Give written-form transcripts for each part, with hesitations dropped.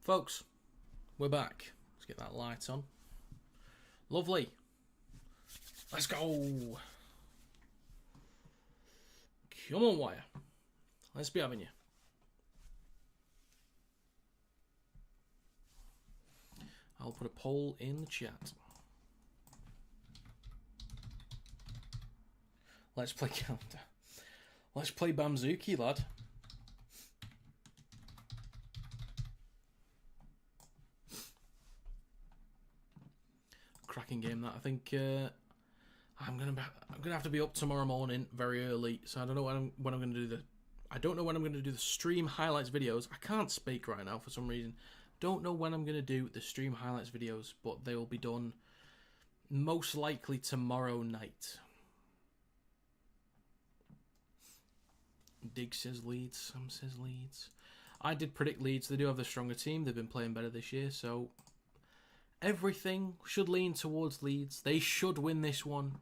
Folks, we're back. Let's get that light on. Lovely. Let's go. Come on, Wire. Let's be having you. I'll put a poll in the chat. Let's play counter. Let's play Bamzuki, lad. Cracking game that. I think I'm gonna have to be up tomorrow morning very early, so I don't know when I'm gonna do the. I don't know when I'm gonna do the stream highlights videos. I can't speak right now for some reason. Don't know when I'm gonna do the stream highlights videos, but they will be done most likely tomorrow night. Dig says Leeds, some says Leeds. I did predict Leeds. They do have the stronger team. They've been playing better this year, so everything should lean towards Leeds. They should win this one.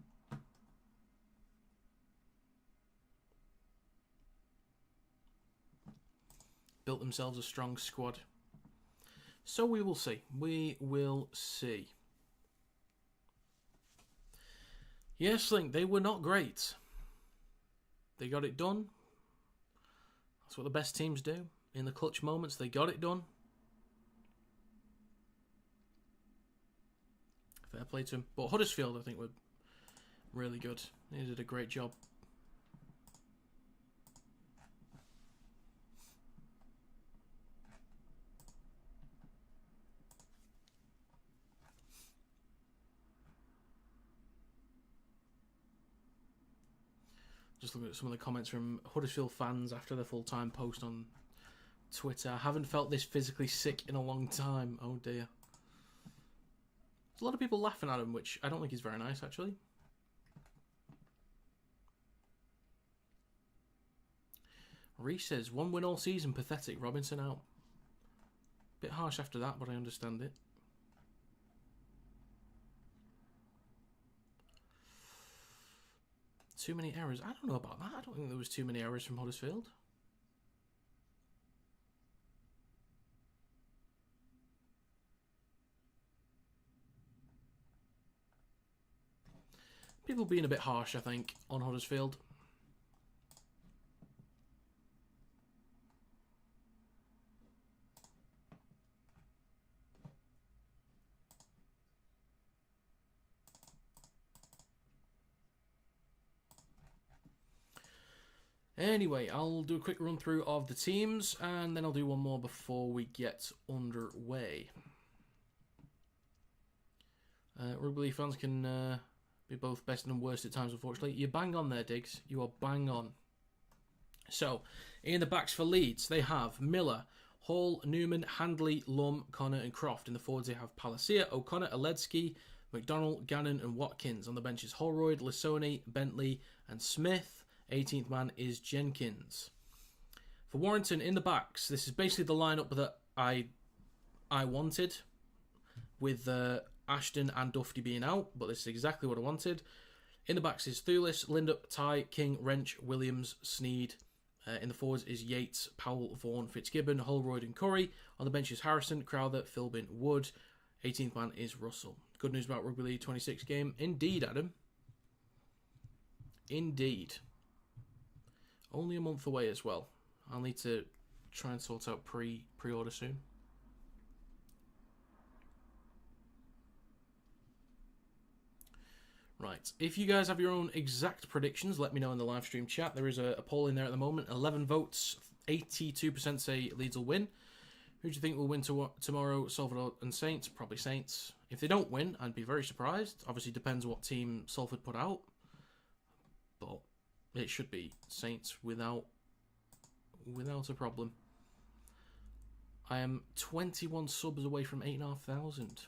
Built themselves a strong squad. So we will see. We will see. Yes, Link, they were not great. They got it done. That's what the best teams do. In the clutch moments, they got it done. Fair play to him. But Huddersfield, I think, were really good. They did a great job. Just looking at some of the comments from Huddersfield fans after the full-time post on Twitter. I haven't felt this physically sick in a long time. Oh dear. There's a lot of people laughing at him, which I don't think is very nice, actually. Reece says, 1 win all season, pathetic. Robinson out. Bit harsh after that, but I understand it. Too many errors. I don't know about that. I don't think there was too many errors from Huddersfield. People being a bit harsh, I think, on Huddersfield. Anyway, I'll do a quick run through of the teams, and then I'll do one more before we get underway. Rugby League fans can be both best and worst at times, unfortunately. You're bang on there, Diggs. You are bang on. So, in the backs for Leeds, they have Miller, Hall, Newman, Handley, Lum, Connor, and Croft. In the forwards, they have Palacia, O'Connor, Aledski, McDonald, Gannon, and Watkins. On the benches, Holroyd, Lissoni, Bentley, and Smith. 18th man is Jenkins. For Warrington, in the backs, this is basically the lineup that I wanted, with Ashton and Dufty being out, but this is exactly what I wanted. In the backs is Thulis, Lindup, Ty, King, Wrench, Williams, Sneed. In the forwards is Yates, Powell, Vaughan, Fitzgibbon, Holroyd, and Curry. On the bench is Harrison, Crowther, Philbin, Wood. 18th man is Russell. Good news about Rugby League 26 game. Indeed, Adam. Indeed. Only a month away as well. I'll need to try and sort out pre-order soon. Right. If you guys have your own exact predictions, let me know in the live stream chat. There is a poll in there at the moment. 11 votes. 82% say Leeds will win. Who do you think will win tomorrow? Salford and Saints? Probably Saints. If they don't win, I'd be very surprised. Obviously, depends what team Salford put out. But it should be Saints without a problem. I am 21 subs away from 8,500.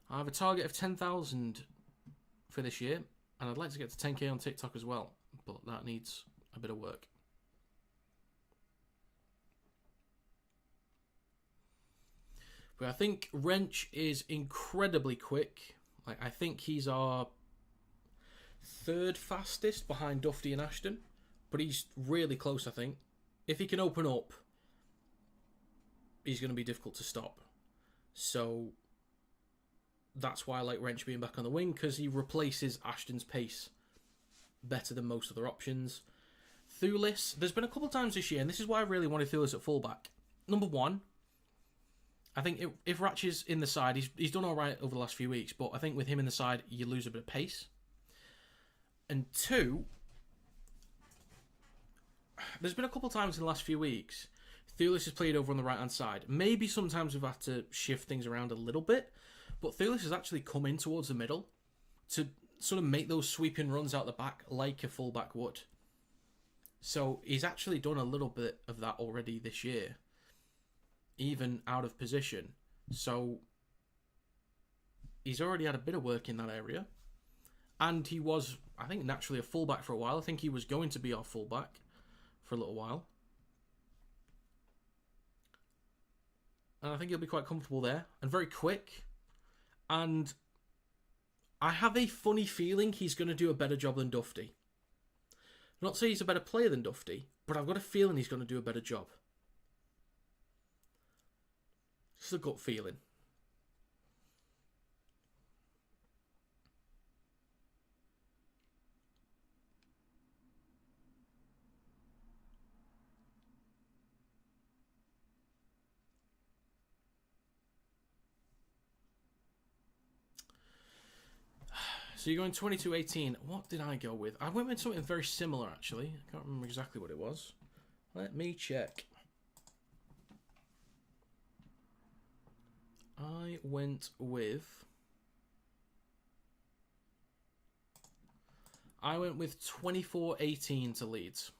I have a target of 10,000 for this year, and I'd like to get to 10k on TikTok as well, but that needs a bit of work. But I think Wrench is incredibly quick. I think he's our third fastest behind Dufty and Ashton, but he's really close, I think. If he can open up, he's going to be difficult to stop. So that's why I like Wrench being back on the wing, because he replaces Ashton's pace better than most other options. Thulis, there's been a couple of times this year, and this is why I really wanted Thulis at fullback. Number one, I think if Ratch is in the side, he's done all right over the last few weeks, but I think with him in the side, you lose a bit of pace. And two, there's been a couple of times in the last few weeks, Thulis has played over on the right-hand side. Maybe sometimes we've had to shift things around a little bit, but Thulis has actually come in towards the middle to sort of make those sweeping runs out the back like a fullback would. So he's actually done a little bit of that already this year, even out of position. So he's already had a bit of work in that area. And he was, I think, naturally a fullback for a while. I think he was going to be our fullback for a little while. And I think he'll be quite comfortable there. And very quick. And I have a funny feeling he's going to do a better job than Dufty. Not say he's a better player than Dufty, but I've got a feeling he's going to do a better job. It's a gut feeling. So you're going 22-18. What did I go with? I went with something very similar, actually. I can't remember exactly what it was. Let me check. I went with 24-18 to Leeds.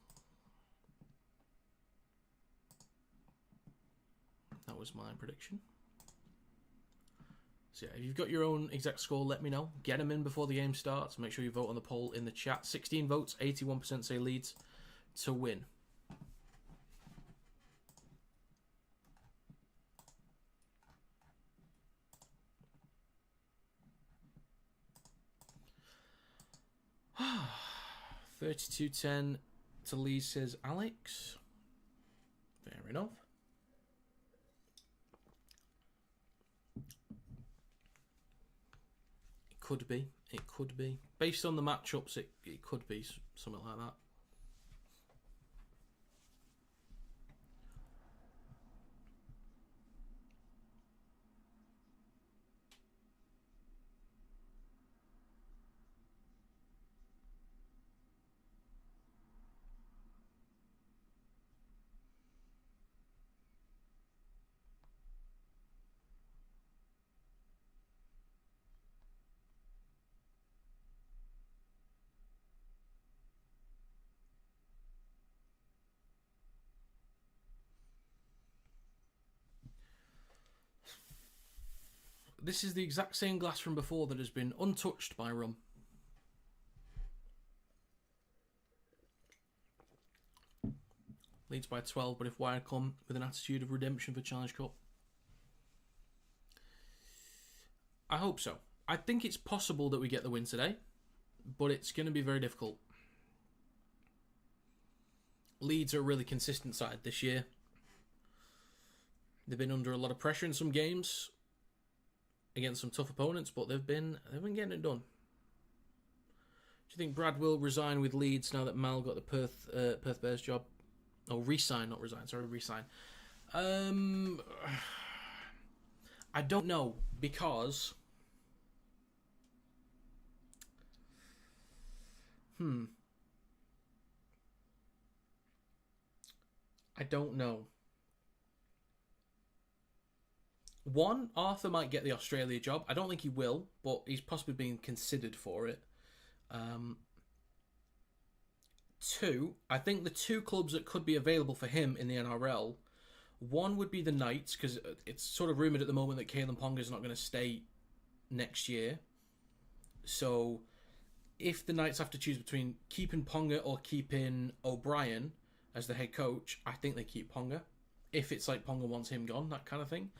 That was my prediction. So yeah, if you've got your own exact score, let me know. Get them in before the game starts. Make sure you vote on the poll in the chat. 16 votes, 81% say Leeds to win. $32.10 to Leeds, says Alex. Fair enough. Could be. It could be. Based on the matchups, it could be something like that. This is the exact same glass from before that has been untouched by rum. Leads by 12, but if Wire come with an attitude of redemption for Challenge Cup. I hope so. I think it's possible that we get the win today, but it's going to be very difficult. Leeds are a really consistent side this year. They've been under a lot of pressure in some games against some tough opponents, but they've been getting it done. Do you think Brad will resign with Leeds now that Mal got the Perth Bears job? Oh, resign, not resign. Sorry, resign. I don't know, because I don't know. One, Arthur might get the Australia job. I don't think he will, but he's possibly being considered for it. Two, I think the two clubs that could be available for him in the NRL, one would be the Knights, because it's sort of rumoured at the moment that Kalen Ponga's not going to stay next year. So if the Knights have to choose between keeping Ponga or keeping O'Brien as the head coach, I think they keep Ponga. If it's like Ponga wants him gone, that kind of thing.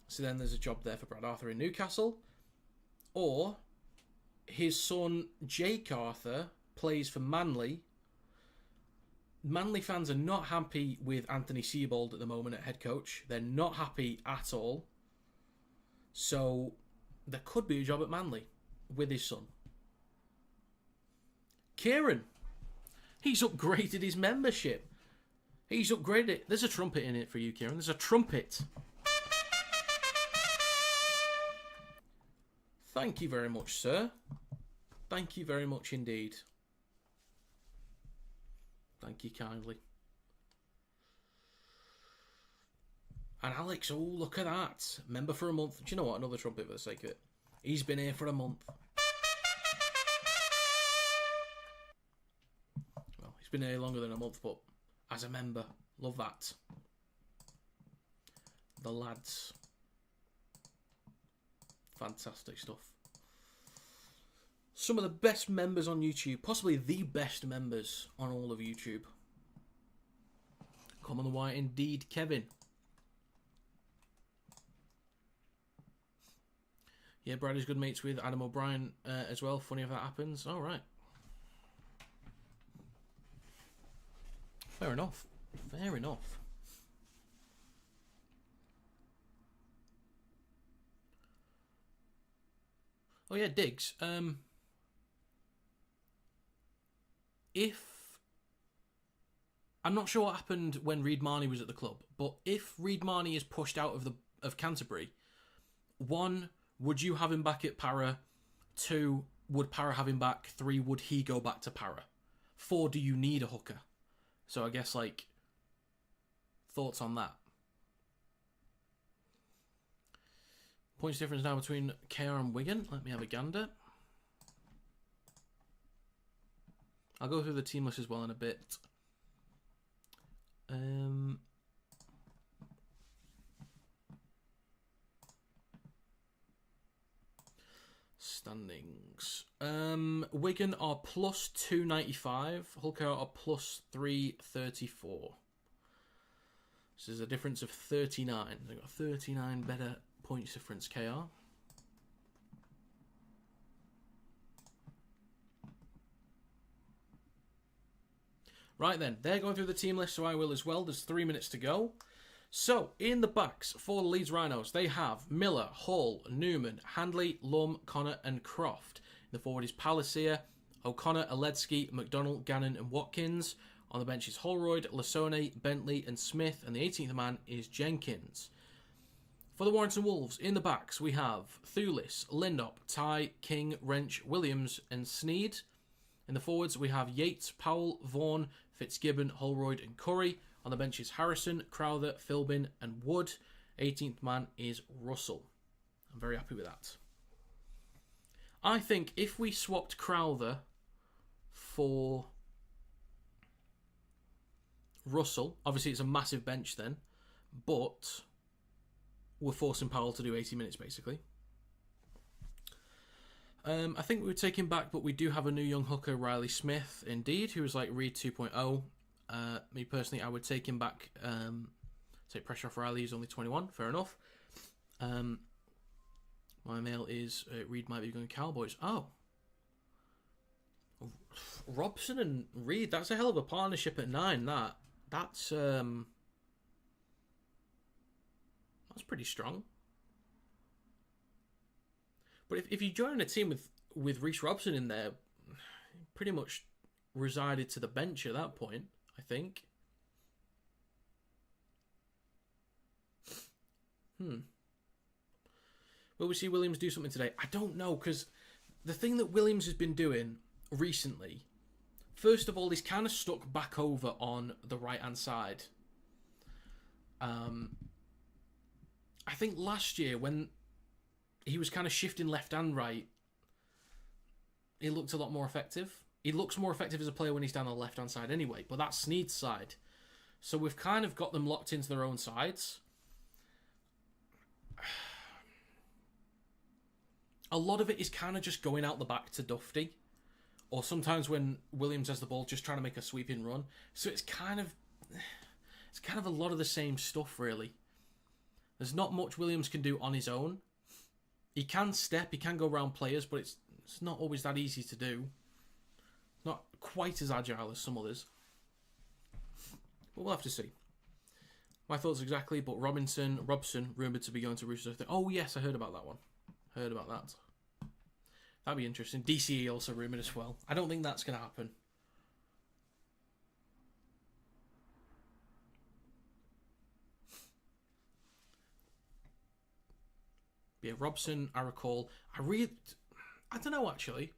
So then there's a job there for Brad Arthur in Newcastle. Or his son Jake Arthur plays for Manly Manly fans are not happy with Anthony Seibold at the moment at head coach. They're not happy at all. So there could be a job at Manly with his son. Kieran. He's upgraded his membership. He's upgraded it. There's a trumpet in it for you, Kieran. There's a trumpet. Thank you very much, sir. Thank you very much indeed. Thank you kindly. And Alex, oh, look at that. Member for a month. Do you know what? Another trumpet for the sake of it. He's been here for a month. Well, he's been here longer than a month, but as a member, love that. The lads. Fantastic stuff. Some of the best members on YouTube, possibly the best members on all of YouTube. Come on the wire indeed, Kevin. Yeah, Bradley's good mates with Adam O'Brien as well. Funny if that happens. All right. Fair enough. Fair enough. Oh yeah, Diggs. If I'm not sure what happened when Reid Marnie was at the club, but if Reid Marnie is pushed out of Canterbury, 1, would you have him back at Para? 2, would Para have him back? 3, would he go back to Para? 4, do you need a hooker? So I guess, like, thoughts on that. Points difference now between KR and Wigan. Let me have a gander. I'll go through the team list as well in a bit. Standings. Wigan are plus 295. Hull KR are plus 334. So there's a difference of 39. They've got 39 better points difference, KR. Right then, they're going through the team list, so I will as well. There's 3 minutes to go. So, in the backs for the Leeds Rhinos, they have Miller, Hall, Newman, Handley, Lum, Connor and Croft. In the forward is Palacia, O'Connor, Aledzki, McDonald, Gannon and Watkins. On the bench is Holroyd, Lasone, Bentley and Smith. And the 18th man is Jenkins. For the Warrington Wolves, in the backs, we have Thulis, Lindop, Ty, King, Wrench, Williams and Sneed. In the forwards, we have Yates, Powell, Vaughan, Fitzgibbon, Holroyd and Curry. On the bench is Harrison, Crowther, Philbin and Wood. 18th man is Russell. I'm very happy with that. I think if we swapped Crowther for Russell, obviously it's a massive bench then, but we're forcing Powell to do 80 minutes basically. I think we would take him back, but we do have a new young hooker, Riley Smith, indeed, who is like Reed 2.0. Me personally, I would take him back, take pressure off Riley. He's only 21, fair enough. My mail is Reed might be going Cowboys. Oh, Robson and Reed, that's a hell of a partnership at 9. That's pretty strong. But if you join a team with Reece Robson in there, pretty much resided to the bench at that point, I think. Will we see Williams do something today? I don't know, because the thing that Williams has been doing recently, first of all, he's kind of stuck back over on the right-hand side. I think last year when he was kind of shifting left and right, he looked a lot more effective. He looks more effective as a player when he's down the left-hand side anyway, but that's Sneed's side. So we've kind of got them locked into their own sides. A lot of it is kind of just going out the back to Dufty, or sometimes when Williams has the ball, just trying to make a sweeping run. So it's kind of a lot of the same stuff, really. There's not much Williams can do on his own. He can step, he can go around players, but it's not always that easy to do. Not quite as agile as some others. But we'll have to see. My thoughts exactly, but Robson, rumoured to be going to Roosters. Oh, yes, I heard about that one. Heard about that. That'd be interesting. DCE also rumoured as well. I don't think that's going to happen. Yeah, Robson, I recall. I don't know, actually.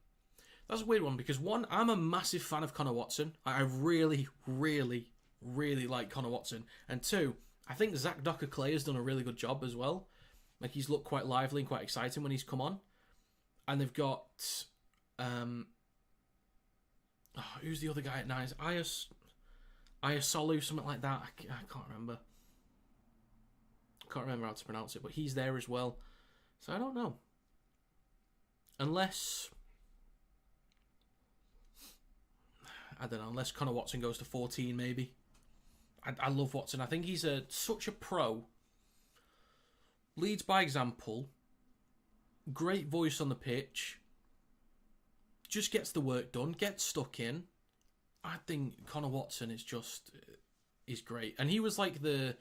That's a weird one, because one, I'm a massive fan of Connor Watson. I really, really, really like Connor Watson. And two, I think Zach Docker-Clay has done a really good job as well. Like, he's looked quite lively and quite exciting when he's come on. And they've got... who's the other guy at Nines? Ayasolu, something like that. I can't remember. Can't remember how to pronounce it, but he's there as well. So I don't know. Unless Connor Watson goes to 14, maybe. I love Watson. I think he's such a pro. Leads by example. Great voice on the pitch. Just gets the work done. Gets stuck in. I think Connor Watson is great. And he was like the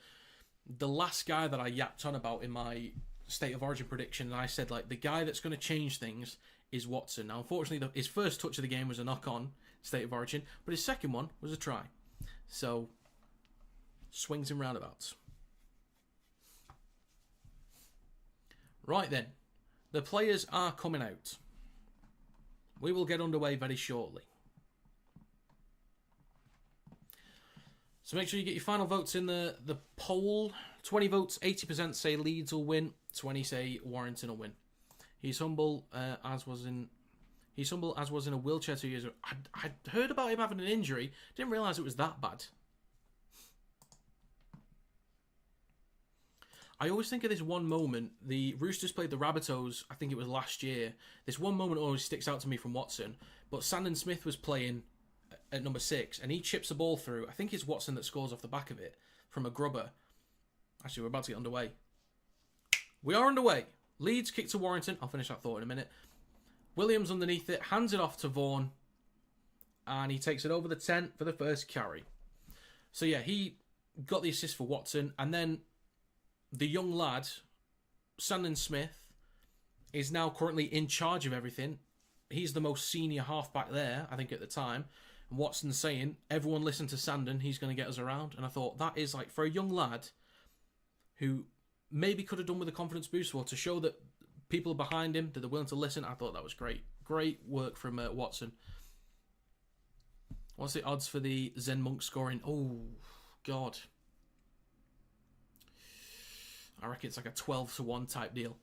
last guy that I yapped on about in my State of Origin prediction. And I said, like, the guy that's going to change things is Watson. Now, unfortunately, his first touch of the game was a knock-on State of Origin. But his second one was a try. So, swings and roundabouts. Right then. The players are coming out. We will get underway very shortly. So make sure you get your final votes in the poll. 20 votes, 80% say Leeds will win. 20 say Warrington will win. He's humble as was in a wheelchair 2 years ago. I'd heard about him having an injury. Didn't realise it was that bad. I always think of this one moment. The Roosters played the Rabbitohs, I think it was last year. This one moment always sticks out to me from Watson. But Sandon Smith was playing at number 6, and he chips the ball through. I think it's Watson that scores off the back of it from a grubber. Actually, we're about to get underway. We are underway. Leeds kick to Warrington. I'll finish that thought in a minute. Williams underneath it, hands it off to Vaughan, and he takes it over the 10 for the first carry. So yeah, he got the assist for Watson, and then the young lad, Sandon Smith, is now currently in charge of everything. He's the most senior halfback there, I think, at the time. And Watson's saying, everyone listen to Sandon, he's going to get us around. And I thought, that is like, for a young lad who maybe could have done with a confidence boost, or to show that people are behind him, that they're willing to listen, I thought that was great. Great work from Watson. What's the odds for the Zen Monk scoring? Oh, God. I reckon it's like a 12-1 type deal.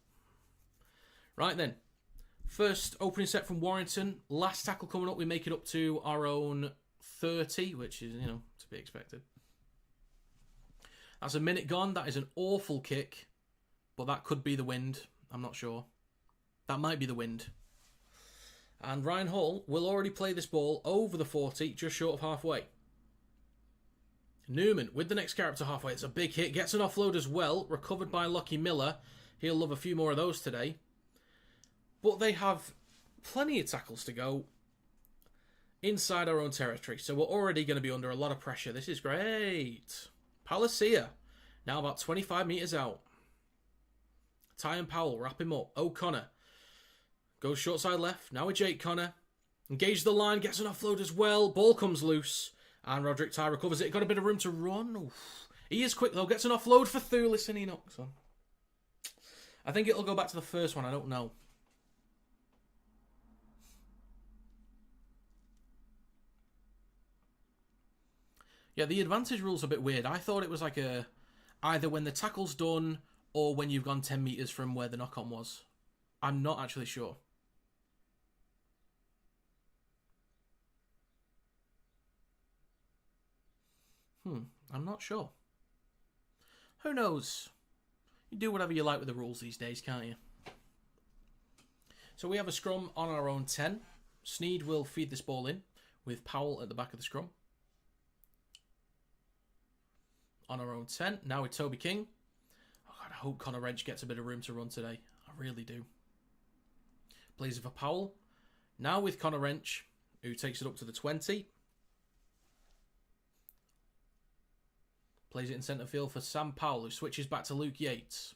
Right then. First opening set from Warrington. Last tackle coming up. We make it up to our own 30, which is, to be expected. That's a minute gone. That is an awful kick. But that could be the wind. I'm not sure. That might be the wind. And Ryan Hall will already play this ball over the 40, just short of halfway. Newman with the next carry up to halfway. It's a big hit. Gets an offload as well. Recovered by Lockie Miller. He'll love a few more of those today. But they have plenty of tackles to go inside our own territory. So we're already going to be under a lot of pressure. This is great. Palacia. Now about 25 metres out. Ty and Powell wrap him up. O'Connor goes short side left. Now with Jake Connor. Engage the line. Gets an offload as well. Ball comes loose. And Roderick Ty recovers it. Got a bit of room to run. Oof. He is quick though. Gets an offload for Thulis and he knocks on. I think it'll go back to the first one. I don't know. Yeah, the advantage rule's a bit weird. I thought it was like either when the tackle's done or when you've gone 10 metres from where the knock-on was. I'm not actually sure. I'm not sure. Who knows? You do whatever you like with the rules these days, can't you? So we have a scrum on our own 10. Sneed will feed this ball in with Powell at the back of the scrum. On our own 10. Now with Toby King. Oh God, I hope Connor Wrench gets a bit of room to run today. I really do. Plays it for Powell. Now with Connor Wrench, who takes it up to the 20. Plays it in centre field for Sam Powell, who switches back to Luke Yates.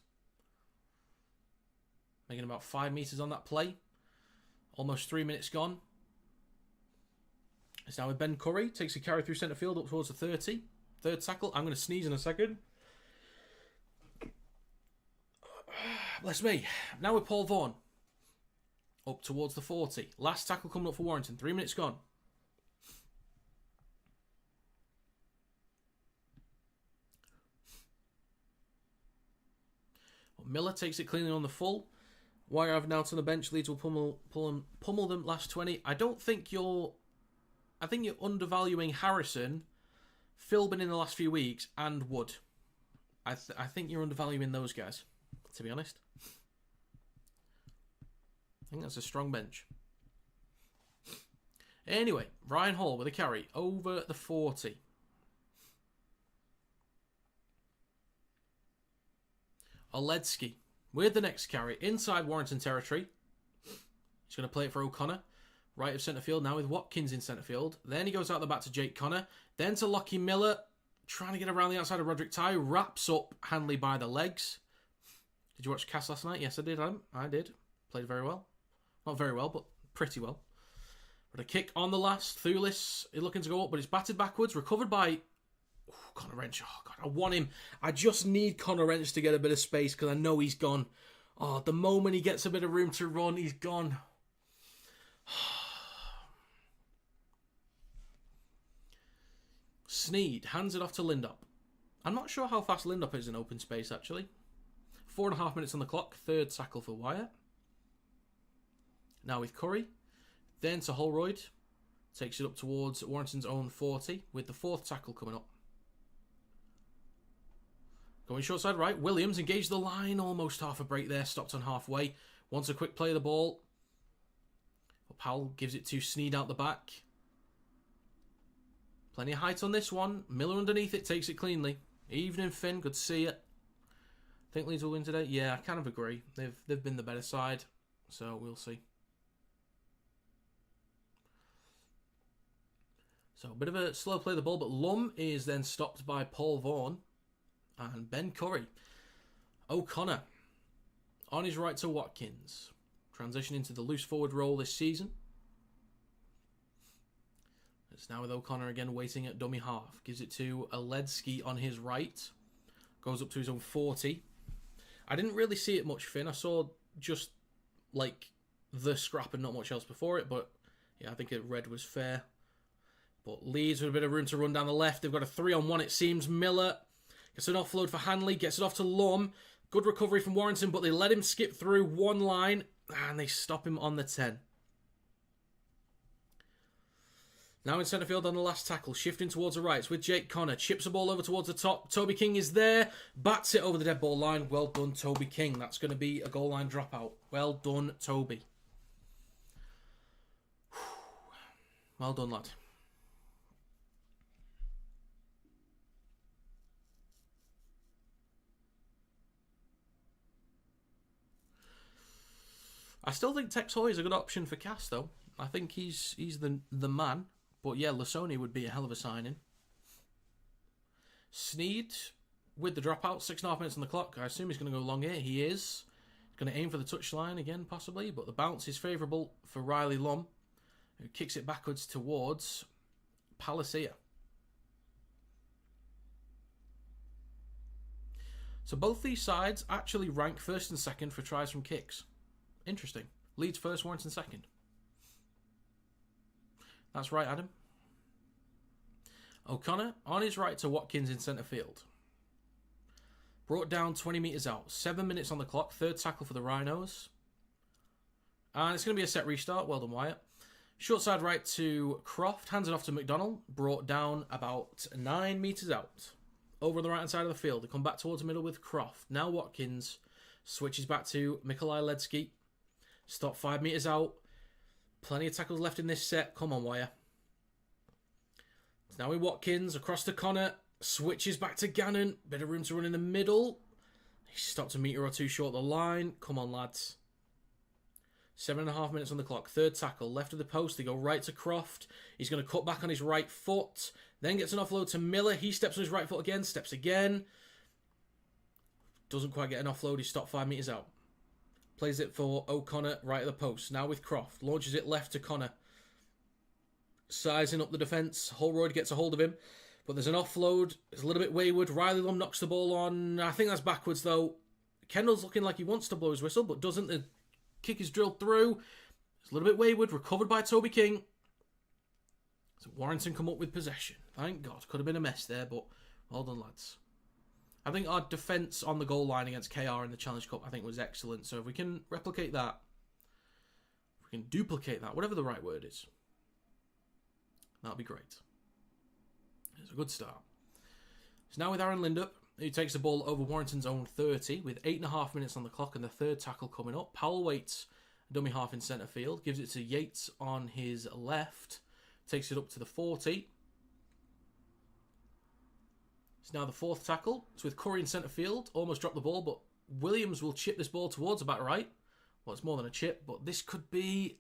Making about 5 metres on that play. Almost 3 minutes gone. It's now with Ben Curry. Takes a carry through centre field up towards the 30. Third tackle. I'm going to sneeze in a second. Bless me. Now with Paul Vaughan. Up towards the 40. Last tackle coming up for Warrington. 3 minutes gone. Miller takes it cleanly on the full. Wire have now on the bench. Leeds will pummel them last 20. I think you're undervaluing Harrison, Philbin in the last few weeks, and Wood. I think you're undervaluing those guys, to be honest. I think that's a strong bench. Anyway, Ryan Hall with a carry over the 40. Oledzki with the next carry inside Warrington territory. He's going to play it for O'Connor. Right of centre field now with Watkins in centre field. Then he goes out the back to Jake Connor. Then to Lockie Miller. Trying to get around the outside of Roderick Ty. Wraps up Hanley by the legs. Did you watch Cass last night? Yes, I did, Adam. I did. Played very well. Not very well, but pretty well. But a kick on the last. Thulis is looking to go up, but it's batted backwards. Recovered by Connor Wrench. Oh, God, I want him. I just need Connor Wrench to get a bit of space because I know he's gone. Oh, the moment he gets a bit of room to run, he's gone. Sneed hands it off to Lindop. I'm not sure how fast Lindop is in open space, actually. 4.5 minutes on the clock. Third tackle for Wyatt. Now with Curry. Then to Holroyd. Takes it up towards Warrington's own 40 with the fourth tackle coming up. Going short side right. Williams engaged the line. Almost half a break there. Stopped on halfway. Wants a quick play of the ball. But Powell gives it to Sneed out the back. Plenty of height on this one. Miller underneath it. Takes it cleanly. Evening, Finn. Good to see you. Think Leeds will win today? Yeah, I kind of agree. They've been the better side. So we'll see. So a bit of a slow play of the ball. But Lum is then stopped by Paul Vaughan. And Ben Curry. O'Connor on his right to Watkins. Transition into the loose forward role this season. It's now with O'Connor again waiting at dummy half. Gives it to Oledzki on his right. Goes up to his own 40. I didn't really see it much, Finn. I saw just like the scrap and not much else before it. But yeah, I think red was fair. But Leeds with a bit of room to run down the left. They've got a 3-on-1 it seems. Miller gets an offload for Hanley. Gets it off to Lum. Good recovery from Warrington, but they let him skip through one line. And they stop him on the 10. Now in centre field on the last tackle. Shifting towards the right. It's with Jake Connor. Chips a ball over towards the top. Toby King is there. Bats it over the dead ball line. Well done, Toby King. That's going to be a goal line dropout. Well done, Toby. Well done, lad. I still think Tex Hoy is a good option for Cass, though. I think he's the man. But yeah, Lasoni would be a hell of a signing. Sneed with the dropout. 6.5 minutes on the clock. I assume he's going to go long here. He is. He's going to aim for the touchline again, possibly. But the bounce is favourable for Riley Lum, who kicks it backwards towards Palacia. So both these sides actually rank first and second for tries from kicks. Interesting. Leeds first, Warrington second. That's right, Adam. O'Connor on his right to Watkins in centre field. Brought down 20 metres out. 7 minutes on the clock. Third tackle for the Rhinos. And it's going to be a set restart. Well done, Wyatt. Short side right to Croft. Hands it off to McDonald. Brought down about 9 metres out. Over on the right-hand side of the field. They come back towards the middle with Croft. Now Watkins switches back to Mikolaj Ledsky. Stop 5 metres out. Plenty of tackles left in this set. Come on, Wire. It's now with Watkins. Across to Connor. Switches back to Gannon. Bit of room to run in the middle. He stopped a metre or two short of the line. Come on, lads. 7.5 minutes on the clock. Third tackle, left of the post. They go right to Croft. He's going to cut back on his right foot. Then gets an offload to Miller. He steps on his right foot again. Steps again. Doesn't quite get an offload. He's stopped 5 metres out. Plays it for O'Connor right at the post. Now with Croft. Launches it left to Connor. Sizing up the defence. Holroyd gets a hold of him. But there's an offload. It's a little bit wayward. Riley Lum knocks the ball on. I think that's backwards though. Kendall's looking like he wants to blow his whistle, but doesn't. The kick is drilled through. It's a little bit wayward. Recovered by Toby King. So Warrington come up with possession. Thank God. Could have been a mess there, but well done, lads. I think our defence on the goal line against KR in the Challenge Cup, I think, was excellent. So if we can replicate that, if we can duplicate that, whatever the right word is, that'll be great. It's a good start. So now with Aaron Lindup, who takes the ball over Warrington's own 30 with 8.5 minutes on the clock and the third tackle coming up. Powell waits a dummy half in centre field, gives it to Yates on his left, takes it up to the 40. It's now the fourth tackle. It's with Curry in centre field, almost dropped the ball, but Williams will chip this ball towards the back right. Well, it's more than a chip, but this could be...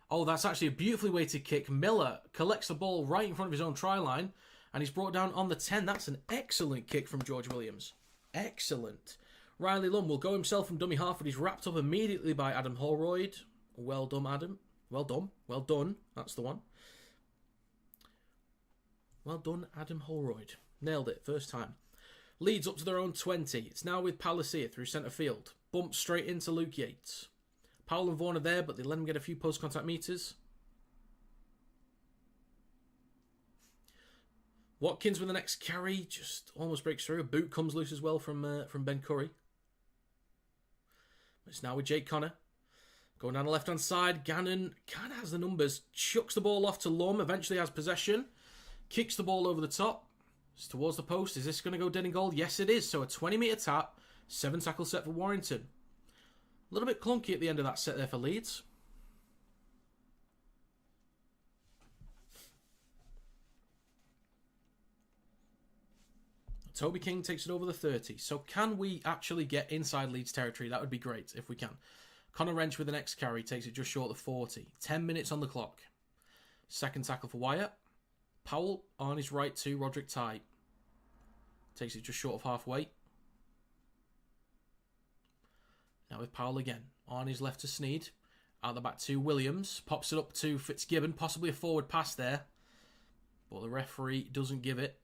Oh, that's actually a beautifully weighted kick. Miller collects the ball right in front of his own try line, and he's brought down on the 10. That's an excellent kick from George Williams. Excellent. Riley Lum will go himself from dummy half, but he's wrapped up immediately by Adam Holroyd. Well done, Adam. Well done. Well done. That's the one. Well done, Adam Holroyd. Nailed it. First time. Leeds up to their own 20. It's now with Palacia through centre field. Bumps straight into Luke Yates. Powell and Vaughan are there, but they let him get a few post-contact metres. Watkins with the next carry, just almost breaks through. A boot comes loose as well from Ben Curry. It's now with Jake Connor. Going down the left-hand side. Gannon kind of has the numbers. Chucks the ball off to Lum. Eventually has possession. Kicks the ball over the top. It's towards the post. Is this going to go dead in goal? Yes, it is. So a 20-metre tap. 7 tackle set for Warrington. A little bit clunky at the end of that set there for Leeds. Toby King takes it over the 30. So can we actually get inside Leeds territory? That would be great if we can. Connor Wrench with the next carry takes it just short of 40. 10 minutes on the clock. Second tackle for Wyatt. Powell on his right to Roderick Tye. Takes it just short of halfway. Now with Powell again. On his left to Sneed. Out the back to Williams. Pops it up to Fitzgibbon. Possibly a forward pass there. But the referee doesn't give it.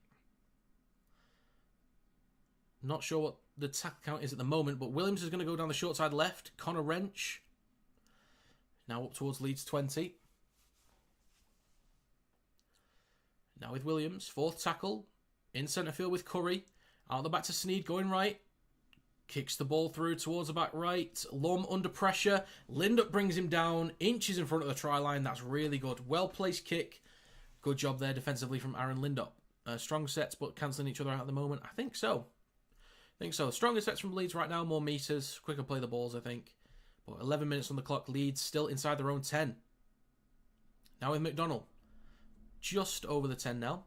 Not sure what the tackle count is at the moment, but Williams is going to go down the short side left. Connor Wrench. Now up towards Leeds 20. Now with Williams. Fourth tackle. In centre field with Curry. Out the back to Sneed going right. Kicks the ball through towards the back right. Lum under pressure. Lindup brings him down. Inches in front of the try line. That's really good. Well-placed kick. Good job there defensively from Aaron Lindup. Strong sets but cancelling each other out at the moment. I think so. Stronger sets from Leeds right now. More metres. Quicker play the balls, I think. But 11 minutes on the clock. Leeds still inside their own 10. Now with McDonald. Just over the 10 now.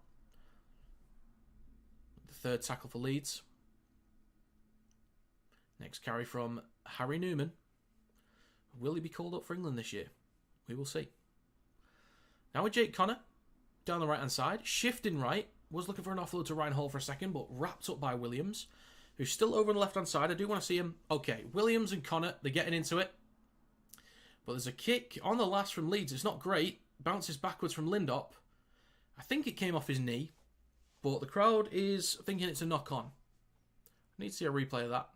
The third tackle for Leeds. Next carry from Harry Newman. Will he be called up for England this year? We will see. Now with Jake Connor. Down the right-hand side. Shifting right. Was looking for an offload to Ryan Hall for a second, but wrapped up by Williams, who's still over on the left-hand side. I do want to see him. Okay, Williams and Connor, they're getting into it. But there's a kick on the last from Leeds. It's not great. Bounces backwards from Lindup. I think it came off his knee, but the crowd is thinking it's a knock-on. I need to see a replay of that.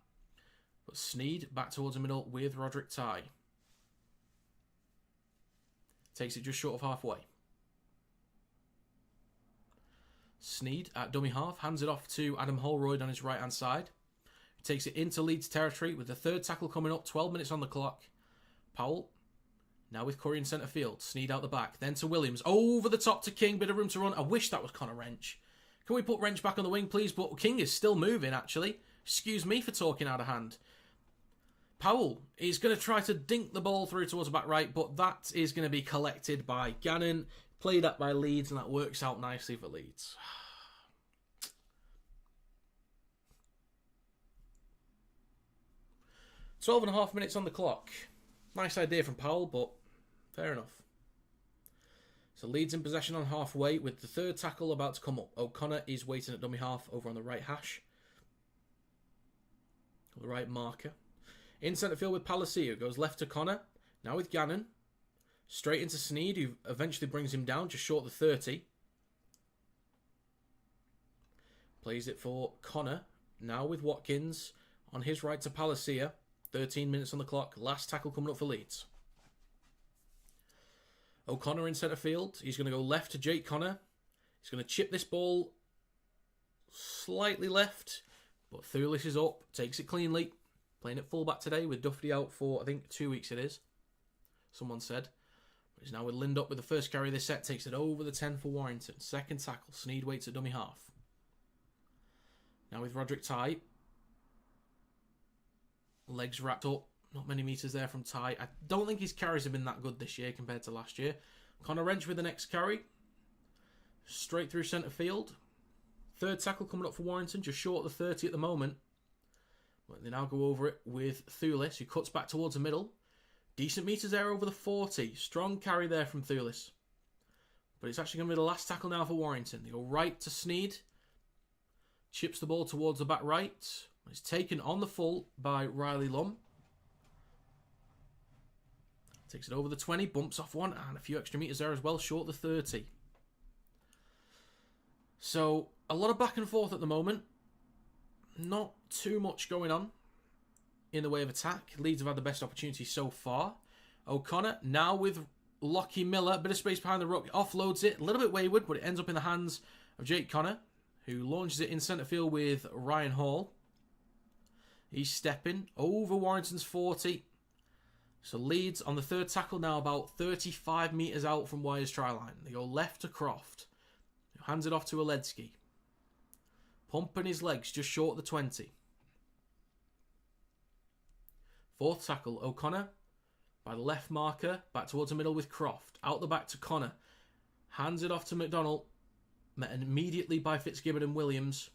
But Sneed back towards the middle with Roderick Tye. Takes it just short of halfway. Sneed at dummy half. Hands it off to Adam Holroyd on his right-hand side. He takes it into Leeds territory with the third tackle coming up. 12 minutes on the clock. Powell. Now with Curry in centre field. Sneed out the back. Then to Williams. Over the top to King. Bit of room to run. I wish that was Connor Wrench. Can we put Wrench back on the wing, please? But King is still moving, actually. Excuse me for talking out of hand. Powell is going to try to dink the ball through towards the back right, but that is going to be collected by Gannon. Played up by Leeds, and that works out nicely for Leeds. 12.5 minutes on the clock. Nice idea from Powell, but fair enough. So Leeds in possession on halfway with the third tackle about to come up. O'Connor is waiting at dummy half over on the right hash. The right marker. In centre field with Palacio. Goes left to Connor. Now with Gannon. Straight into Sneed, who eventually brings him down just short of the 30. Plays it for Connor. Now with Watkins. On his right to Palacio. 13 minutes on the clock. Last tackle coming up for Leeds. O'Connor in centre field. He's going to go left to Jake Connor. He's going to chip this ball slightly left. But Thulis is up. Takes it cleanly. Playing at fullback today with Duffy out for, I think, 2 weeks it is. Someone said. But he's now with Lind up with the first carry of this set. Takes it over the 10 for Warrington. Second tackle. Sneed waits at dummy half. Now with Roderick Ty. Legs wrapped up. Not many metres there from Ty. I don't think his carries have been that good this year compared to last year. Connor Wrench with the next carry. Straight through centre field. Third tackle coming up for Warrington. Just short of the 30 at the moment. But they now go over it with Thulis, who cuts back towards the middle. Decent metres there over the 40. Strong carry there from Thulis. But it's actually going to be the last tackle now for Warrington. They go right to Sneed. Chips the ball towards the back right. It's taken on the full by Riley Lum. Takes it over the 20, bumps off one, and a few extra metres there as well, short of the 30. So, a lot of back and forth at the moment. Not too much going on in the way of attack. Leeds have had the best opportunity so far. O'Connor, now with Lockie Miller, bit of space behind the ruck, offloads it, a little bit wayward, but it ends up in the hands of Jake Connor, who launches it in centre field with Ryan Hall. He's stepping over Warrington's 40. So Leeds on the third tackle now about 35 metres out from Wyre's try line. They go left to Croft, who hands it off to Oledsky. Pumping his legs just short of the 20. Fourth tackle, O'Connor by the left marker, back towards the middle with Croft. Out the back to Connor. Hands it off to McDonald. Met immediately by Fitzgibbon and Williams.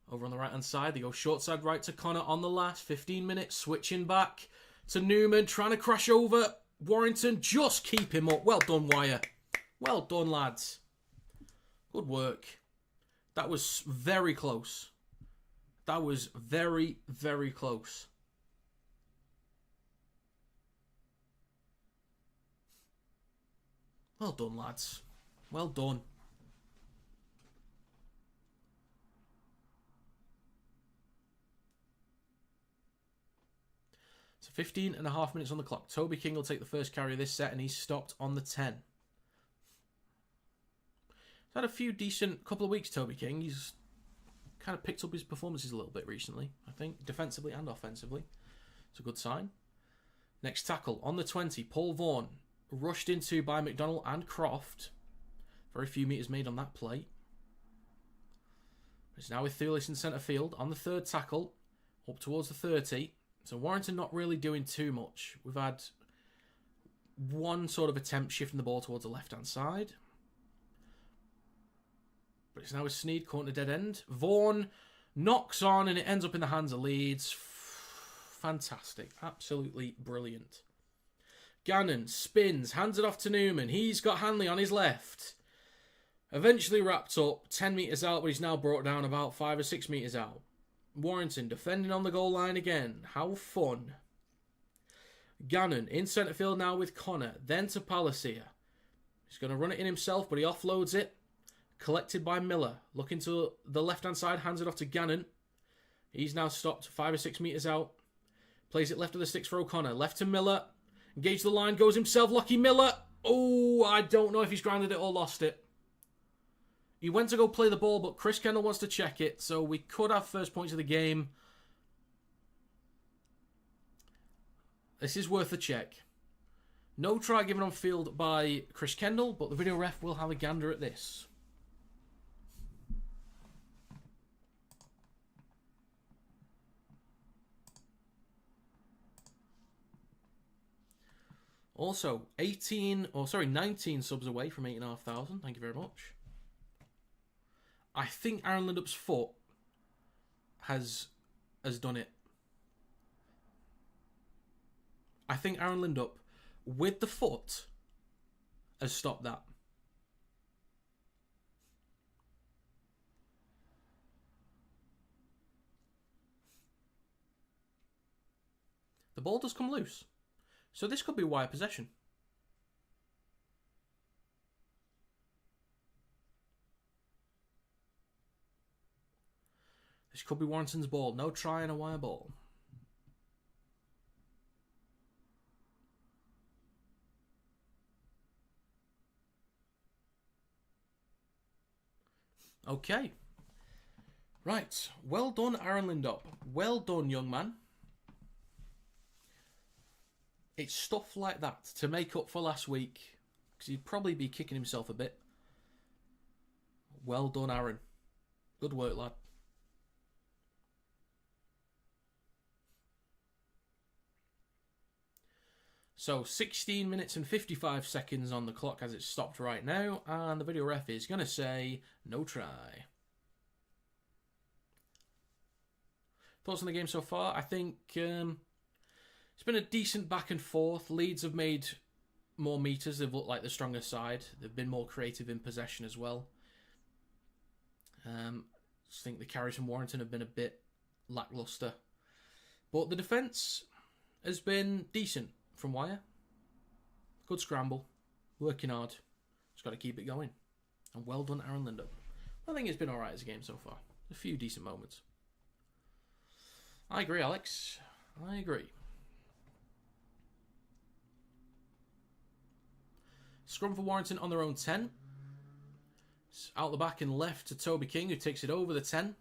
Over on the right-hand side, they go short side right to Connor on the last 15 minutes. Switching back to Newman, trying to crash over Warrington. Just keep him up. Well done, Wire. Well done, lads. Good work. That was very close. That was very, very close. Well done, lads. Well done. So 15 and a half minutes on the clock. Toby King will take the first carry of this set, and he's stopped on the 10. He's had a few decent couple of weeks, Toby King. He's kind of picked up his performances a little bit recently, I think, defensively and offensively. It's a good sign. Next tackle on the 20, Paul Vaughan. Rushed into by McDonald and Croft. Very few metres made on that play. It's now with Thulis in centre field on the third tackle. Up towards the 30. So Warrington not really doing too much. We've had one sort of attempt shifting the ball towards the left-hand side. But it's now with Sneed caught in a dead end. Vaughan knocks on and it ends up in the hands of Leeds. Fantastic. Absolutely brilliant. Gannon spins, hands it off to Newman. He's got Hanley on his left. Eventually wrapped up 10 metres out, but he's now brought down about 5 or 6 metres out. Warrington defending on the goal line again. How fun. Gannon in centre field now with Connor. Then to Palacia. He's going to run it in himself, but he offloads it. Collected by Miller. Looking to the left-hand side, hands it off to Gannon. He's now stopped 5 or 6 metres out. Plays it left of the sticks for O'Connor. Left to Miller. Engage the line, goes himself, Lockie Miller. Oh, I don't know if he's grounded it or lost it. He went to go play the ball, but Chris Kendall wants to check it, so we could have first points of the game. This is worth a check. No try given on field by Chris Kendall, but the video ref will have a gander at this. Also, 19 subs away from 8,500. Thank you very much. I think Aaron Lindup's foot has done it. I think Aaron Lindup, with the foot, has stopped that. The ball does come loose. So this could be wire possession. This could be Warrington's ball. No try and a wire ball. Okay. Right. Well done, Aaron Lindup. Well done, young man. It's stuff like that to make up for last week, because he'd probably be kicking himself a bit. Well done, Aaron. Good work, lad. So, 16 minutes and 55 seconds on the clock as it's stopped right now, and the video ref is going to say, no try. Thoughts on the game so far? I think it's been a decent back and forth. Leeds have made more meters. They've looked like the stronger side. They've been more creative in possession as well. I just think the carries from Warrington have been a bit lacklustre. But the defence has been decent from wire. Good scramble. Working hard. Just got to keep it going. And well done, Aaron Lindup. I think it's been alright as a game so far. A few decent moments. I agree, Alex. I agree. Scrum for Warrington on their own 10. It's out the back and left to Toby King, who takes it over the 10.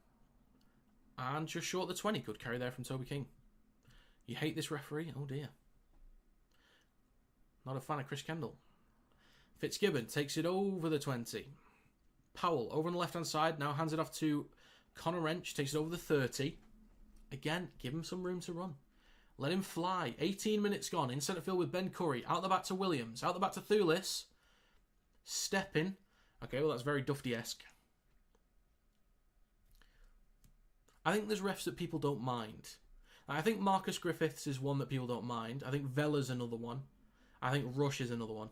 And just short the 20. Good carry there from Toby King. You hate this referee? Oh dear. Not a fan of Chris Kendall. Fitzgibbon takes it over the 20. Powell over on the left-hand side. Now hands it off to Connor Wrench. Takes it over the 30. Again, give him some room to run. Let him fly. 18 minutes gone. In centre field with Ben Curry. Out the back to Williams. Out the back to Thulis. Stepping. Okay, well, that's very Dufty-esque. I think there's refs that people don't mind. I think Marcus Griffiths is one that people don't mind. I think Vella's another one. I think Rush is another one.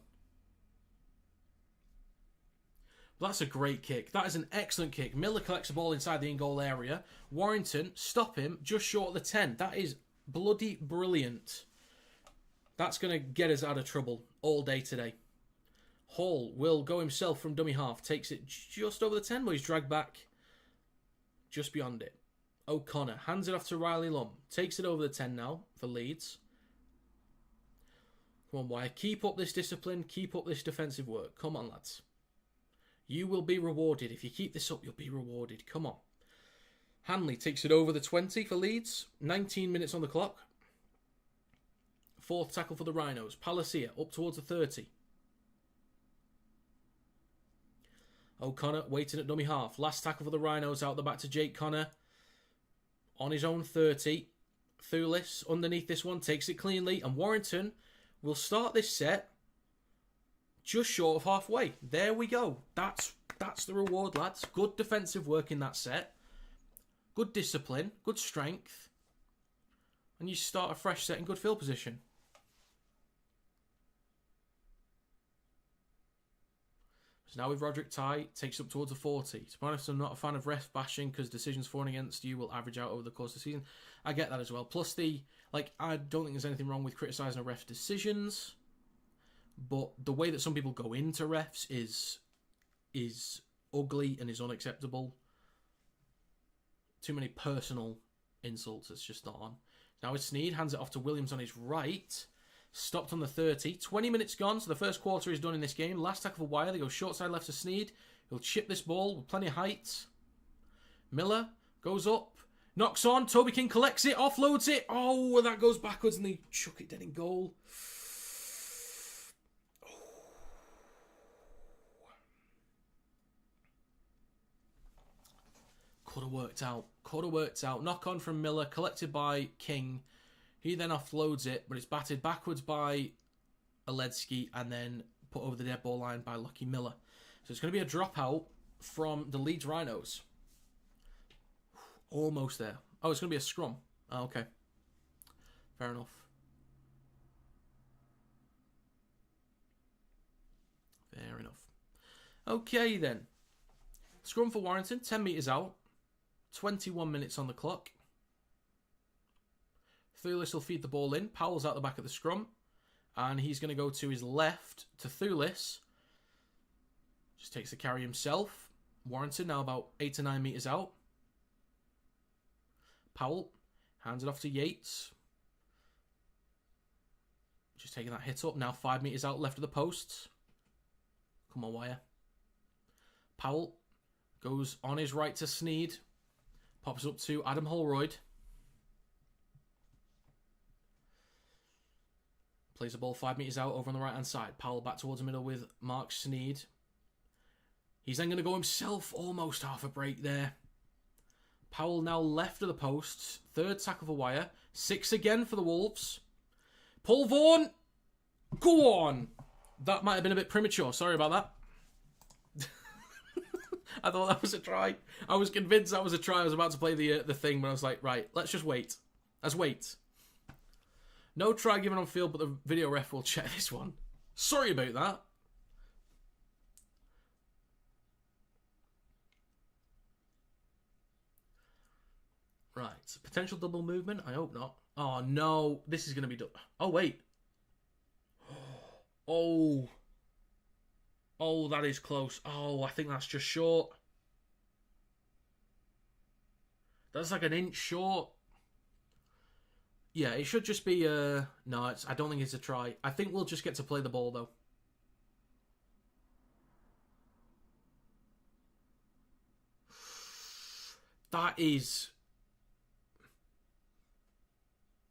But that's a great kick. That is an excellent kick. Miller collects the ball inside the in-goal area. Warrington, stop him, just short of the 10. That is bloody brilliant. That's going to get us out of trouble all day today. Hall will go himself from dummy half. Takes it just over the 10, but he's dragged back just beyond it. O'Connor hands it off to Riley Lum. Takes it over the 10 now for Leeds. Come on, Wire. Keep up this discipline. Keep up this defensive work. Come on, lads. You will be rewarded. If you keep this up, you'll be rewarded. Come on. Hanley takes it over the 20 for Leeds. 19 minutes on the clock. Fourth tackle for the Rhinos. Palacia up towards the 30. O'Connor waiting at dummy half. Last tackle for the Rhinos out the back to Jake Connor. On his own 30. Thulis underneath this one takes it cleanly. And Warrington will start this set just short of halfway. There we go. That's the reward, lads. Good defensive work in that set. Good discipline. Good strength. And you start a fresh set in good field position. So now with Roderick Ty, takes up towards the 40. To be honest, I'm not a fan of ref bashing because decisions for and against you will average out over the course of the season. I get that as well. Plus I don't think there's anything wrong with criticising a ref's decisions. But the way that some people go into refs is ugly and is unacceptable. Too many personal insults. It's just not on. Now it's Sneed. Hands it off to Williams on his right. Stopped on the 30. 20 minutes gone, so the first quarter is done in this game. Last tackle for Wire. They go short side left to Sneed. He'll chip this ball with plenty of height. Miller goes up. Knocks on. Toby King collects it. Offloads it. Oh, that goes backwards and they chuck it dead in goal. Could have worked out. Could have worked out. Knock on from Miller. Collected by King. He then offloads it, but it's batted backwards by Oledzki and then put over the dead ball line by Lockie Miller. So it's going to be a dropout from the Leeds Rhinos. Almost there. Oh, it's going to be a scrum. Oh, okay. Fair enough. Fair enough. Okay, then. Scrum for Warrington, 10 metres out. 21 minutes on the clock. Thulis will feed the ball in. Powell's out the back of the scrum. And he's going to go to his left to Thulis. Just takes the carry himself. Warrington now about 8 to 9 metres out. Powell hands it off to Yates. Just taking that hit up. Now 5 metres out left of the posts. Come on, Wire. Powell goes on his right to Sneed. Pops up to Adam Holroyd. Plays the ball 5 metres out over on the right-hand side. Powell back towards the middle with Mark Sneed. He's then going to go himself, almost half a break there. Powell now left of the posts. Third tackle for Wire. 6 again for the Wolves. Paul Vaughan! Go on! That might have been a bit premature. Sorry about that. I thought that was a try. I was convinced that was a try. I was about to play the thing, but I was like, right, let's just wait. Let's wait. No try given on field, but the video ref will check this one. Sorry about that. Right. Potential double movement? I hope not. Oh, no. This is going to be done. Oh, wait. Oh. Oh, that is close. Oh, I think that's just short. That's like an inch short. Yeah, it should just be no, I don't think it's a try. I think we'll just get to play the ball, though. That is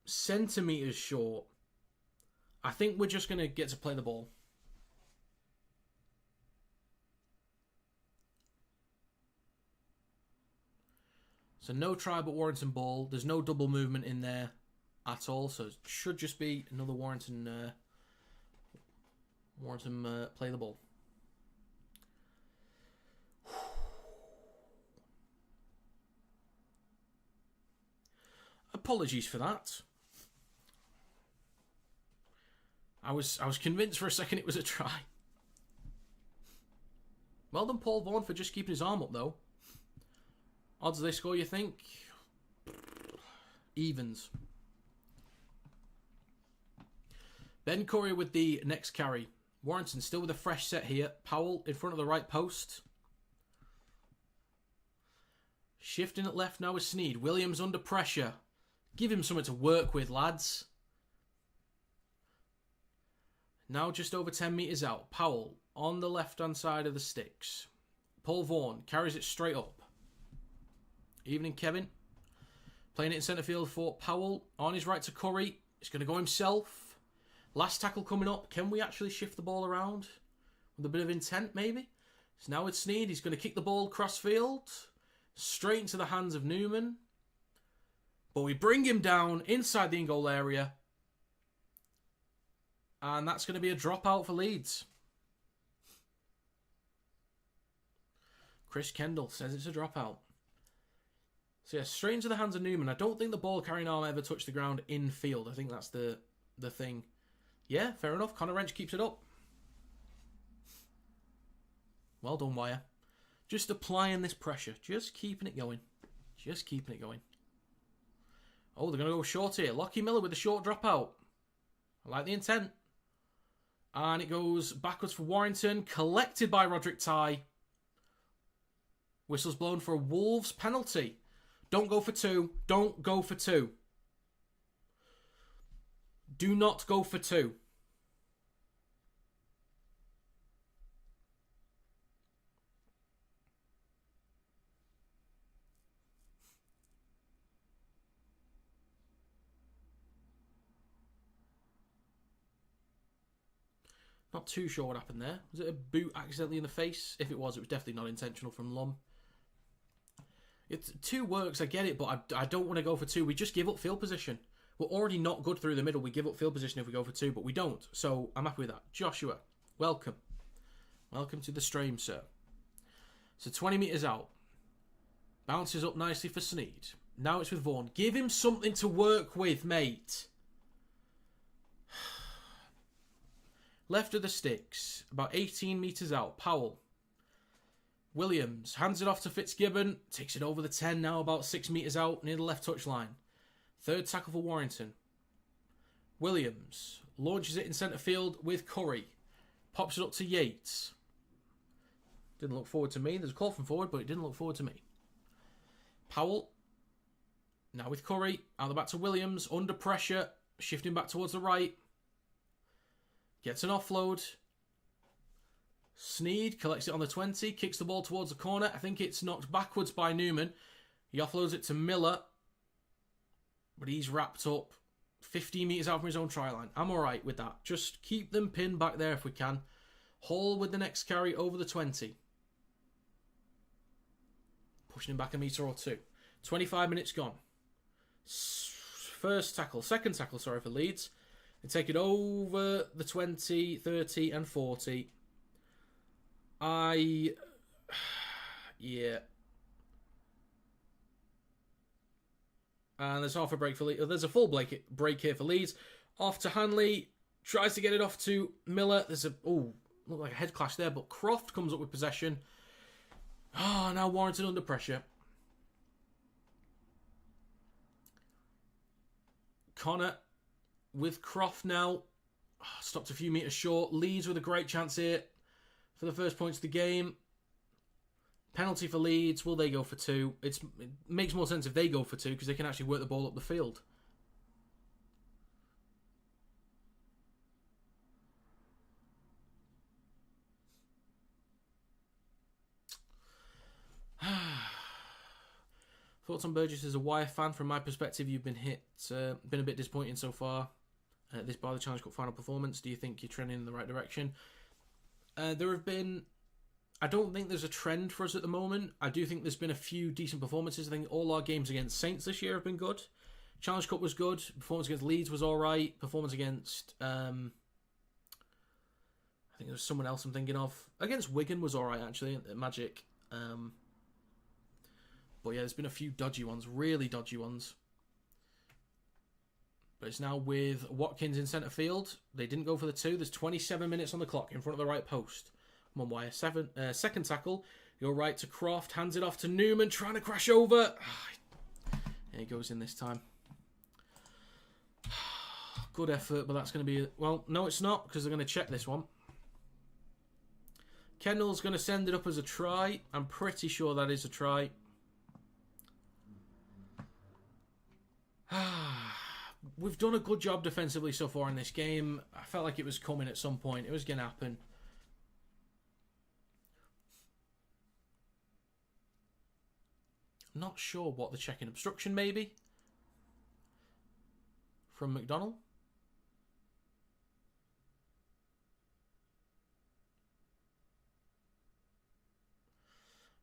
centimetres short. I think we're just going to get to play the ball. So no try but Warrington ball. There's no double movement in there at all. So it should just be another Warrington play the ball. Apologies for that. I was convinced for a second it was a try. Well done, Paul Vaughan, for just keeping his arm up, though. Odds of they score, you think? Evens. Ben Courier with the next carry. Warrington still with a fresh set here. Powell in front of the right post. Shifting at left now with Sneed. Williams under pressure. Give him something to work with, lads. Now just over 10 metres out. Powell on the left-hand side of the sticks. Paul Vaughan carries it straight up. Evening, Kevin. Playing it in centre field for Powell. On his right to Curry. He's going to go himself. Last tackle coming up. Can we actually shift the ball around? With a bit of intent, maybe? So now with Sneed, he's going to kick the ball cross field. Straight into the hands of Newman. But we bring him down inside the in-goal area. And that's going to be a dropout for Leeds. Chris Kendall says it's a dropout. So yeah, straight into the hands of Newman. I don't think the ball carrying arm ever touched the ground in field. I think that's the thing. Yeah, fair enough. Connor Wrench keeps it up. Well done, Wire. Just applying this pressure. Just keeping it going. Just keeping it going. Oh, they're going to go short here. Lockie Miller with a short dropout. I like the intent. And it goes backwards for Warrington. Collected by Roderick Tye. Whistle's blown for a Wolves penalty. Don't go for two. Don't go for two. Do not go for two. Not too sure what happened there. Was it a boot accidentally in the face? If it was definitely not intentional from Lum. It's two works, I get it, but I don't want to go for two. We just give up field position. We're already not good through the middle. We give up field position if we go for two, but we don't. So I'm happy with that. Joshua, welcome. Welcome to the stream, sir. So 20 metres out. Bounces up nicely for Sneed. Now it's with Vaughan. Give him something to work with, mate. Left of the sticks, about 18 metres out, Powell. Williams hands it off to Fitzgibbon, takes it over the 10 now, about 6 metres out, near the left touch line. Third tackle for Warrington. Williams launches it in centre field with Curry. Pops it up to Yates. Didn't look forward to me. There's a call from forward, but it didn't look forward to me. Powell. Now with Curry. Out the back to Williams. Under pressure. Shifting back towards the right. Gets an offload. Sneed collects it on the 20. Kicks the ball towards the corner. I think it's knocked backwards by Newman. He offloads it to Miller. But he's wrapped up 15 metres out from his own try line. I'm alright with that. Just keep them pinned back there if we can. Hall with the next carry over the 20. Pushing him back a metre or two. 25 minutes gone. Second tackle, for Leeds. They take it over the 20, 30 and 40. Yeah. And there's half a break for Leeds. There's a full break here for Leeds. Off to Hanley. Tries to get it off to Miller. There's looked like a head clash there, but Croft comes up with possession. Now Warrington under pressure. Connor with Croft now. Stopped a few metres short. Leeds with a great chance here for the first points of the game. Penalty for Leeds. Will they go for 2? It makes more sense if they go for 2 because they can actually work the ball up the field. Thoughts on Burgess as a Wire fan? From my perspective, you've been hit. Been a bit disappointing so far. This by the Challenge Cup final performance. Do you think you're trending in the right direction? There have been... I don't think there's a trend for us at the moment. I do think there's been a few decent performances. I think all our games against Saints this year have been good. Challenge Cup was good. Performance against Leeds was alright. Performance against... I think there's someone else I'm thinking of. Against Wigan was alright, actually, at Magic. But yeah, there's been a few dodgy ones. Really dodgy ones. But it's now with Watkins in centre field. They didn't go for the 2. There's 27 minutes on the clock in front of the right post. Come on, Wire. Second tackle. You're right to Croft. Hands it off to Newman. Trying to crash over. There he goes in this time. Good effort, but that's going to be... Well, no, it's not, because they're going to check this one. Kendall's going to send it up as a try. I'm pretty sure that is a try. We've done a good job defensively so far in this game. I felt like it was coming at some point. It was going to happen. I'm not sure what the checking obstruction maybe. From McDonald.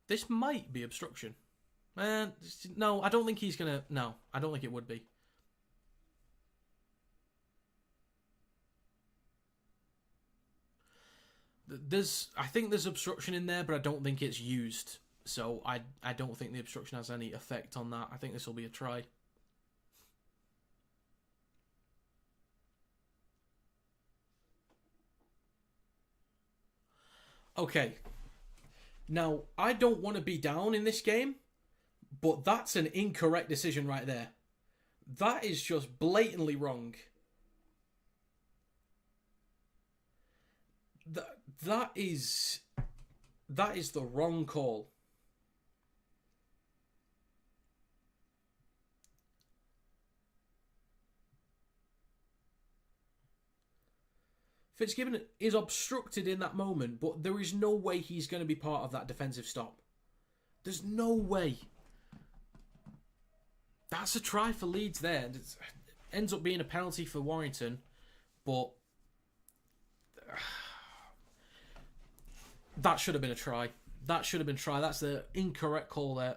This might be obstruction. No, I don't think he's going to... No, I don't think it would be. I think there's obstruction in there, but I don't think it's used. So I don't think the obstruction has any effect on that. I think this will be a try. Okay. Now, I don't want to be down in this game, but that's an incorrect decision right there. That is just blatantly wrong. That is the wrong call. Fitzgibbon is obstructed in that moment, but there is no way he's going to be part of that defensive stop. There's no way. That's a try for Leeds there. It ends up being a penalty for Warrington, but that should have been a try. That should have been a try. That's the incorrect call there,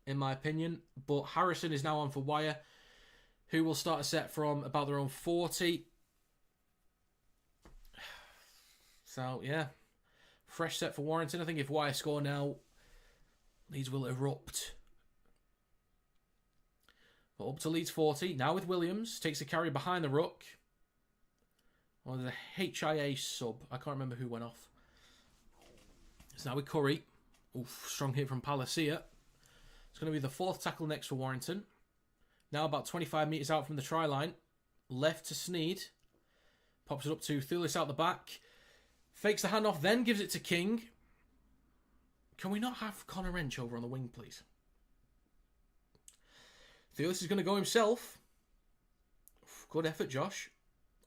in my opinion. But Harrison is now on for Wire, who will start a set from about their own 40. So, yeah. Fresh set for Warrington. I think if Wire score now, Leeds will erupt. But up to Leeds 40. Now with Williams. Takes the carry behind the ruck. Or the HIA sub. I can't remember who went off. It's now with Curry. Oof, strong hit from Palacia. It's going to be the 4th tackle next for Warrington. Now about 25 metres out from the try line. Left to Sneed. Pops it up to Thulis out the back. Fakes the handoff, then gives it to King. Can we not have Connor Wrench over on the wing, please? Thulis is going to go himself. Good effort, Josh.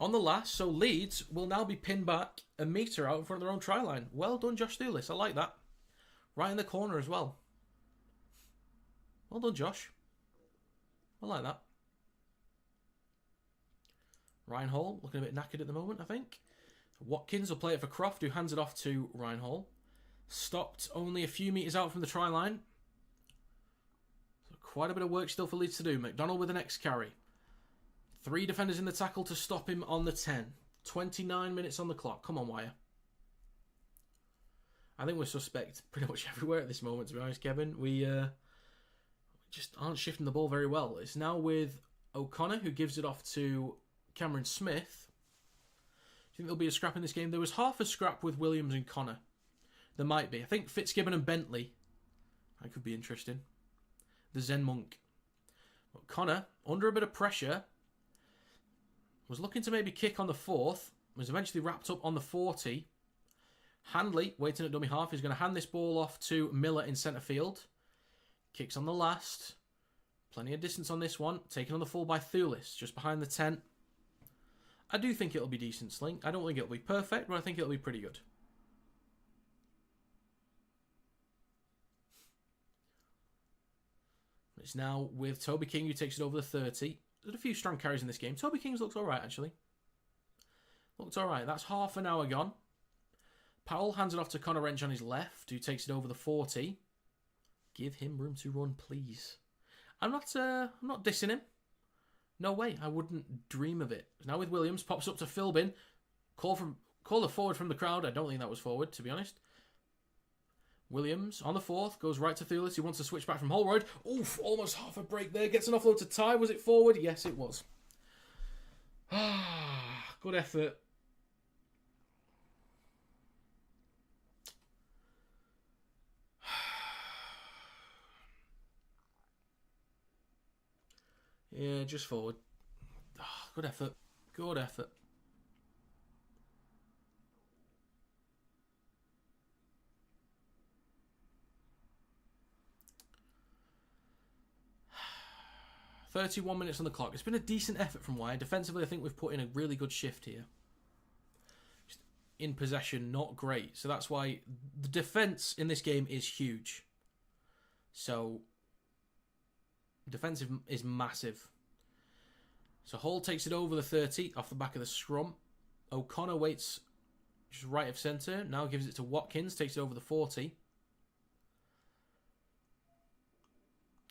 On the last, so Leeds will now be pinned back a metre out in front of their own try line. Well done, Josh Thulis. I like that. Right in the corner as well. Well done, Josh. I like that. Ryan Hall, looking a bit knackered at the moment, I think. Watkins will play it for Croft, who hands it off to Ryan Hall. Stopped only a few metres out from the try line. So quite a bit of work still for Leeds to do. McDonald with an X carry. 3 defenders in the tackle to stop him on the 10. 29 minutes on the clock. Come on, Wire. I think we're suspect pretty much everywhere at this moment, to be honest, Kevin. We just aren't shifting the ball very well. It's now with O'Connor, who gives it off to Cameron Smith. Do you think there'll be a scrap in this game? There was half a scrap with Williams and Connor. There might be. I think Fitzgibbon and Bentley. That could be interesting. The Zen Monk. But Connor, under a bit of pressure, was looking to maybe kick on the 4th. Was eventually wrapped up on the 40. Handley, waiting at dummy half, is going to hand this ball off to Miller in centre field. Kicks on the last. Plenty of distance on this one. Taken on the full by Thulis, just behind the 10. I do think it'll be decent, Slink. I don't think it'll be perfect, but I think it'll be pretty good. It's now with Toby King, who takes it over the 30. There's a few strong carries in this game. Toby King's looks alright, actually. Looks alright. That's half an hour gone. Powell hands it off to Connor Wrench on his left, who takes it over the 40. Give him room to run, please. I'm not dissing him. No way. I wouldn't dream of it. Now with Williams, pops up to Philbin. Call a forward from the crowd. I don't think that was forward, to be honest. Williams on the 4th, goes right to Thulis. He wants to switch back from Holroyd. Oof, almost half a break there. Gets an offload to Ty. Was it forward? Yes, it was. Good effort. Yeah, just forward. Good effort. Good effort. "31 minutes on the clock. It's been a decent effort from Wire. Defensively, I think we've put in a really good shift here. Just in possession, not great. So that's why the defence in this game is huge. So defensive is massive. So Hall takes it over the 30 off the back of the scrum. O'Connor waits just right of centre. Now gives it to Watkins. Takes it over the 40.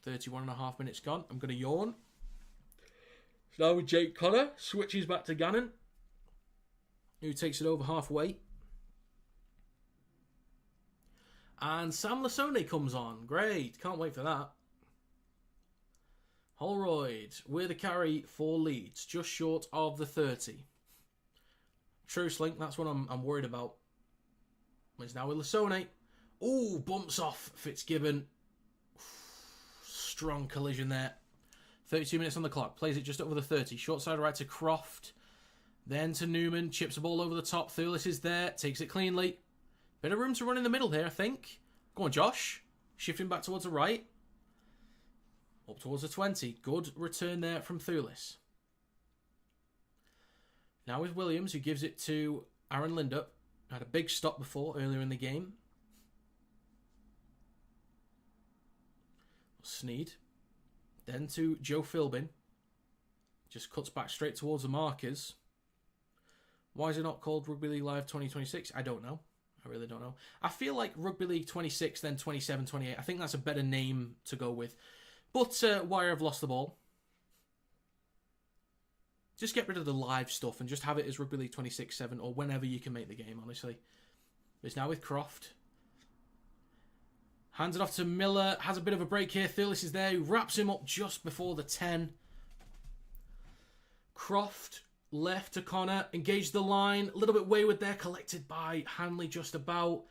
31 and a half minutes gone. I'm going to yawn. So now with Jake Connor. Switches back to Gannon, who takes it over halfway. And Sam Lasone comes on. Great. Can't wait for that. Holroyd with a carry for Leeds. Just short of the 30. True, Slink. That's what I'm worried about. It's now with Lasone. Ooh, bumps off Fitzgibbon. Strong collision there. 32 minutes on the clock. Plays it just over the 30. Short side right to Croft. Then to Newman. Chips the ball over the top. Thulis is there. Takes it cleanly. Bit of room to run in the middle here, I think. Go on, Josh. Shifting back towards the right. Up towards the 20. Good return there from Thulis. Now with Williams, who gives it to Aaron Lindup. Had a big stop before, earlier in the game. Sneed. Then to Joe Philbin. Just cuts back straight towards the markers. Why is it not called Rugby League Live 2026? I don't know. I really don't know. I feel like Rugby League 26, then 27, 28. I think that's a better name to go with. But Wire have lost the ball. Just get rid of the live stuff and just have it as Rugby League 26, 7 or whenever you can make the game, honestly. It's now with Croft. Hands it off to Miller. Has a bit of a break here. Thulis is there. Who wraps him up just before the 10. Croft Left to Connor. Engage the line. A little bit wayward there. Collected by Hanley just about.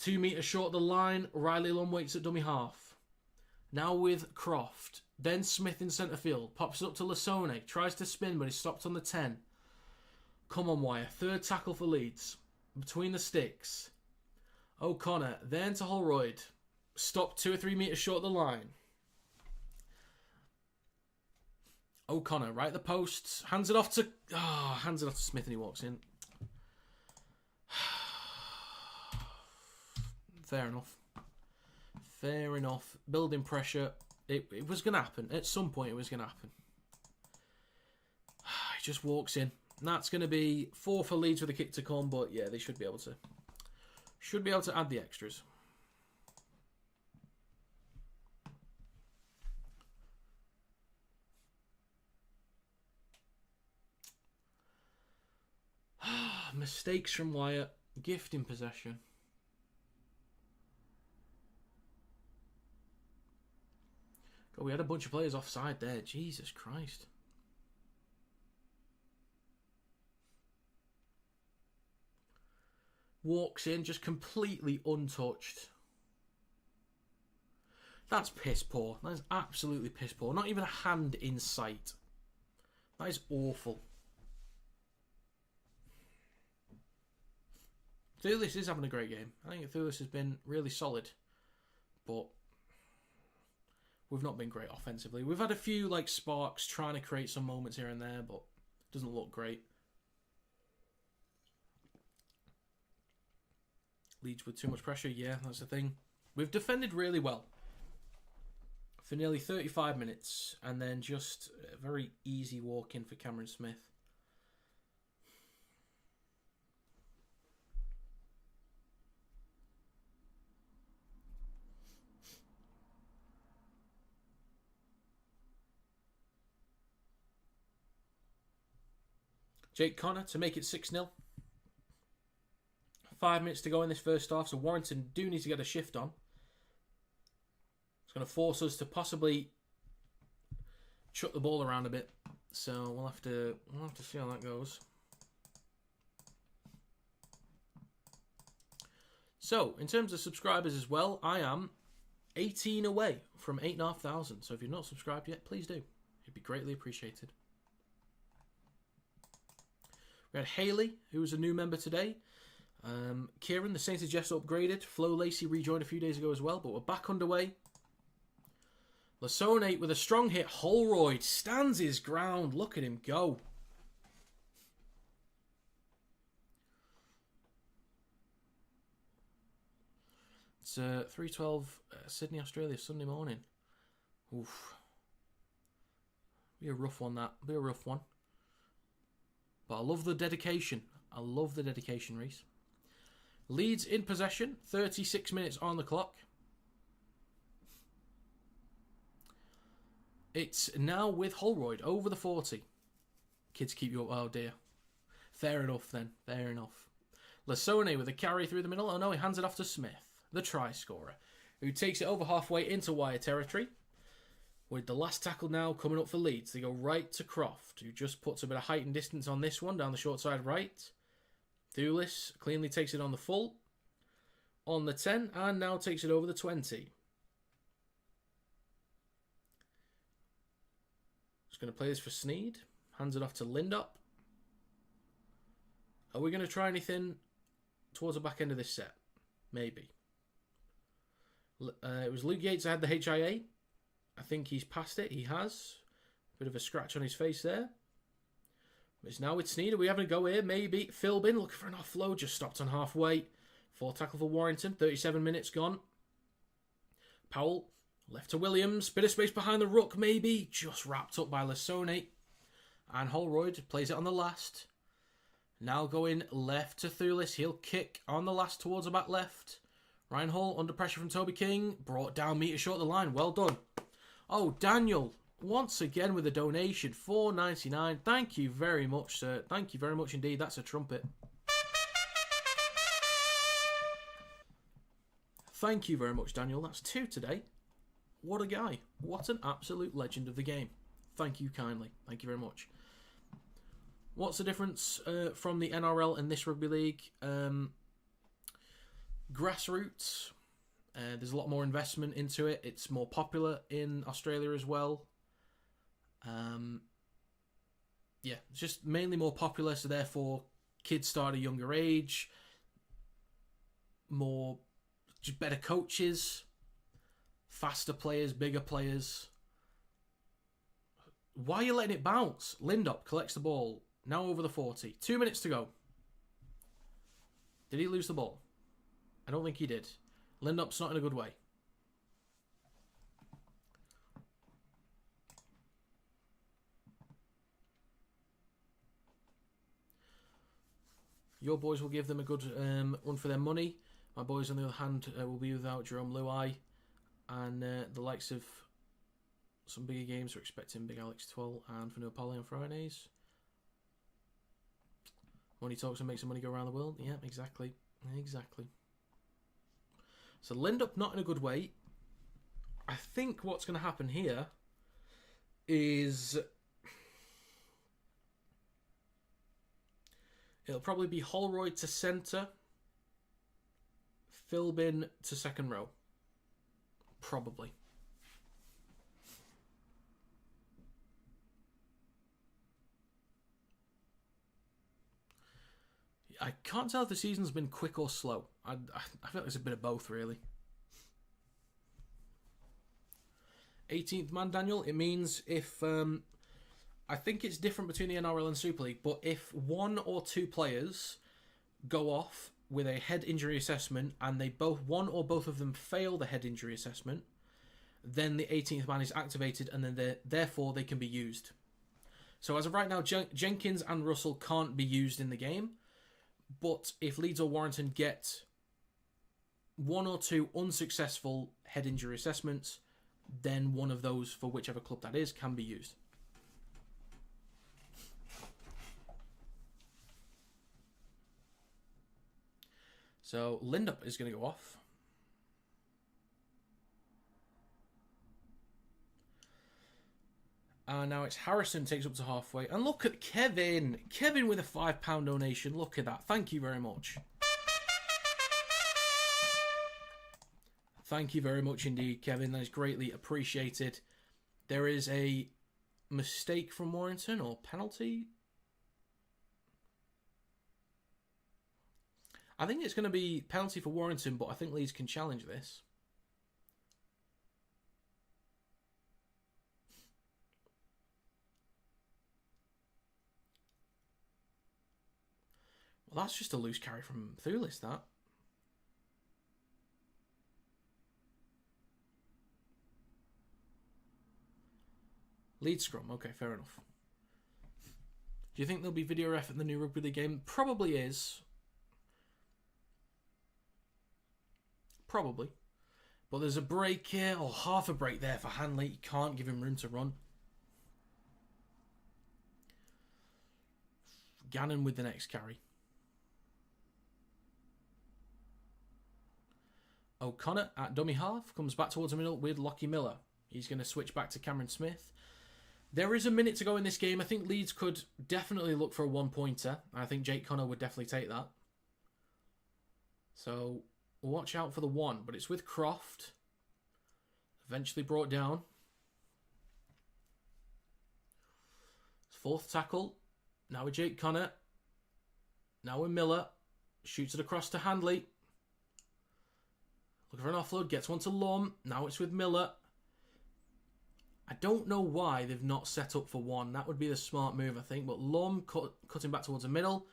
2 metres short of the line. Riley Lund waits at dummy half. Now with Croft. Then Smith in centre field. Pops it up to Lasone. Tries to spin, but he's stopped on the 10. Come on, Wire. Third tackle for Leeds. Between the sticks. O'Connor. Then to Holroyd. Stopped 2 or 3 metres short of the line. O'Connor, right at the posts. Hands it off to Smith and he walks in. Fair enough. Fair enough. Building pressure. It was going to happen. At some point it was going to happen. He just walks in. And that's going to be 4 for Leeds with a kick to come, but yeah, they should be able to. Should be able to add the extras. Mistakes from Wyatt. Gift in possession. God, we had a bunch of players offside there. Jesus Christ. Walks in just completely untouched. That's piss poor. That is absolutely piss poor. Not even a hand in sight. That is awful. Thulis is having a great game. I think Thulis has been really solid. But we've not been great offensively. We've had a few like sparks trying to create some moments here and there, but it doesn't look great. Leeds with too much pressure. Yeah, that's the thing. We've defended really well for nearly 35 minutes. And then just a very easy walk in for Cameron Smith. Jake Connor to make it 6-0. 5 minutes to go in this first half, so Warrington do need to get a shift on. It's going to force us to possibly chuck the ball around a bit. So we'll have to see how that goes. So, in terms of subscribers as well, I am 18 away from 8,500. So if you're not subscribed yet, please do. It'd be greatly appreciated. We had Haley, who was a new member today. Kieran, the Saints have just upgraded. Flo Lacey rejoined a few days ago as well, but we're back underway. Lasone with a strong hit. Holroyd stands his ground. Look at him go. It's 3:12 Sydney, Australia, Sunday morning. Oof. Be a rough one, that. Be a rough one. But I love the dedication. I love the dedication, Reese. Leeds in possession. 36 minutes on the clock. It's now with Holroyd over the 40. Kids keep you up. Oh, dear. Fair enough, then. Fair enough. Lasone with a carry through the middle. Oh, no, he hands it off to Smith, the try scorer, who takes it over halfway into wire territory. With the last tackle now coming up for Leeds. They go right to Croft, who just puts a bit of height and distance on this one, down the short side right. Thulis cleanly takes it on the full, on the 10, and now takes it over the 20. Just going to play this for Sneed. Hands it off to Lindop. Are we going to try anything towards the back end of this set? Maybe. It was Luke Yates that had the HIA. I think he's passed it. He has. Bit of a scratch on his face there. It's now with Sneed. Are we having a go here? Maybe. Philbin looking for an offload. Just stopped on halfway. 4 tackle for Warrington. 37 minutes gone. Powell. Left to Williams. Bit of space behind the ruck. Maybe. Just wrapped up by Lasone. And Holroyd plays it on the last. Now going left to Thulis. He'll kick on the last towards the back left. Ryan Hall under pressure from Toby King. Brought down metre short of the line. Well done. Oh, Daniel, once again with a donation, $4.99. Thank you very much, sir. Thank you very much indeed. That's a trumpet. Thank you very much, Daniel. That's 2 today. What a guy. What an absolute legend of the game. Thank you kindly. Thank you very much. What's the difference from the NRL and this rugby league? Grassroots. There's a lot more investment into it. It's more popular in Australia as well. Yeah, it's just mainly more popular, so therefore kids start at a younger age. Just better coaches, faster players, bigger players. Why are you letting it bounce? Lindop collects the ball. Now over the 40. 2 minutes to go. Did he lose the ball? I don't think he did. Lindop's not in a good way. Your boys will give them a good run for their money. My boys, on the other hand, will be without Jerome Luai. And the likes of some bigger games are expecting Big Alex Twell and Fanua Pali on Fridays. Money talks and makes the money go around the world. Yeah, exactly. Exactly. So Lindop not in a good way. I think what's going to happen here is it'll probably be Holroyd to centre, Philbin to second row. Probably. I can't tell if the season's been quick or slow. I feel like it's a bit of both, really. 18th man, Daniel. It means if... I think it's different between the NRL and Super League, but if one or two players go off with a head injury assessment and one or both of them fail the head injury assessment, then the 18th man is activated and then therefore they can be used. So as of right now, Jenkins and Russell can't be used in the game. But if Leeds or Warrington get one or two unsuccessful head injury assessments, then one of those, for whichever club that is, can be used. So Lindop is going to go off. And now it's Harrison takes up to halfway. And look at Kevin. Kevin with a £5 donation. Look at that. Thank you very much. Thank you very much indeed, Kevin. That is greatly appreciated. There is a mistake from Warrington or penalty. I think it's going to be penalty for Warrington, but I think Leeds can challenge this. Well, that's just a loose carry from Thulis, that. Lead scrum. Okay, fair enough. Do you think there'll be video ref in the new Rugby League game? Probably is. Probably. But there's a break here, or half a break there for Hanley. You can't give him room to run. Gannon with the next carry. O'Connor at dummy half comes back towards the middle with Lockie Miller. He's going to switch back to Cameron Smith. There is a minute to go in this game. I think Leeds could definitely look for a one-pointer. I think Jake Connor would definitely take that. So watch out for the one. But it's with Croft. Eventually brought down. Fourth tackle. Now with Jake Connor. Now with Miller. Shoots it across to Handley. Looking for an offload. Gets one to Lum. Now it's with Miller. I don't know why they've not set up for one. That would be the smart move, I think. But Lum cutting back towards the middle.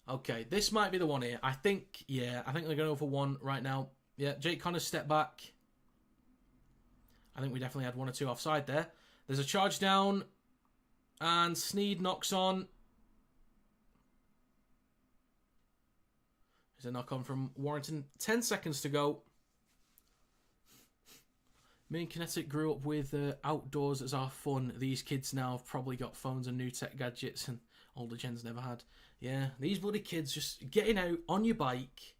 Okay, this might be the one here. I think they're going to go for one right now. Yeah, Jake Connor step back. I think we definitely had one or two offside there. There's a charge down. And Sneed knocks on. There's a knock on from Warrington. 10 seconds to go. Me and Kinetic grew up with outdoors as our fun. These kids now have probably got phones and new tech gadgets and older gens never had. Yeah, these bloody kids just getting out on your bike,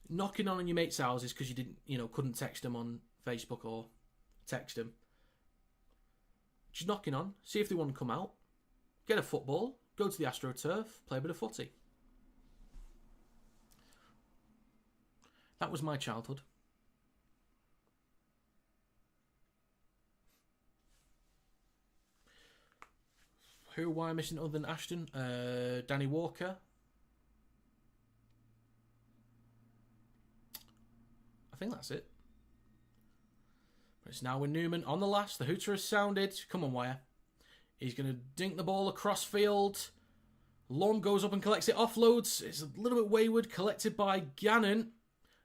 knocking on your mates' houses because you couldn't text them on Facebook or text them. Just knocking on, see if they want to come out, get a football, go to the AstroTurf, play a bit of footy. That was my childhood. Who am I missing other than Ashton? Danny Walker. I think that's it. But it's now with Newman on the last. The hooter has sounded. Come on, Wire. He's going to dink the ball across field. Long goes up and collects it. Offloads. It's a little bit wayward. Collected by Gannon.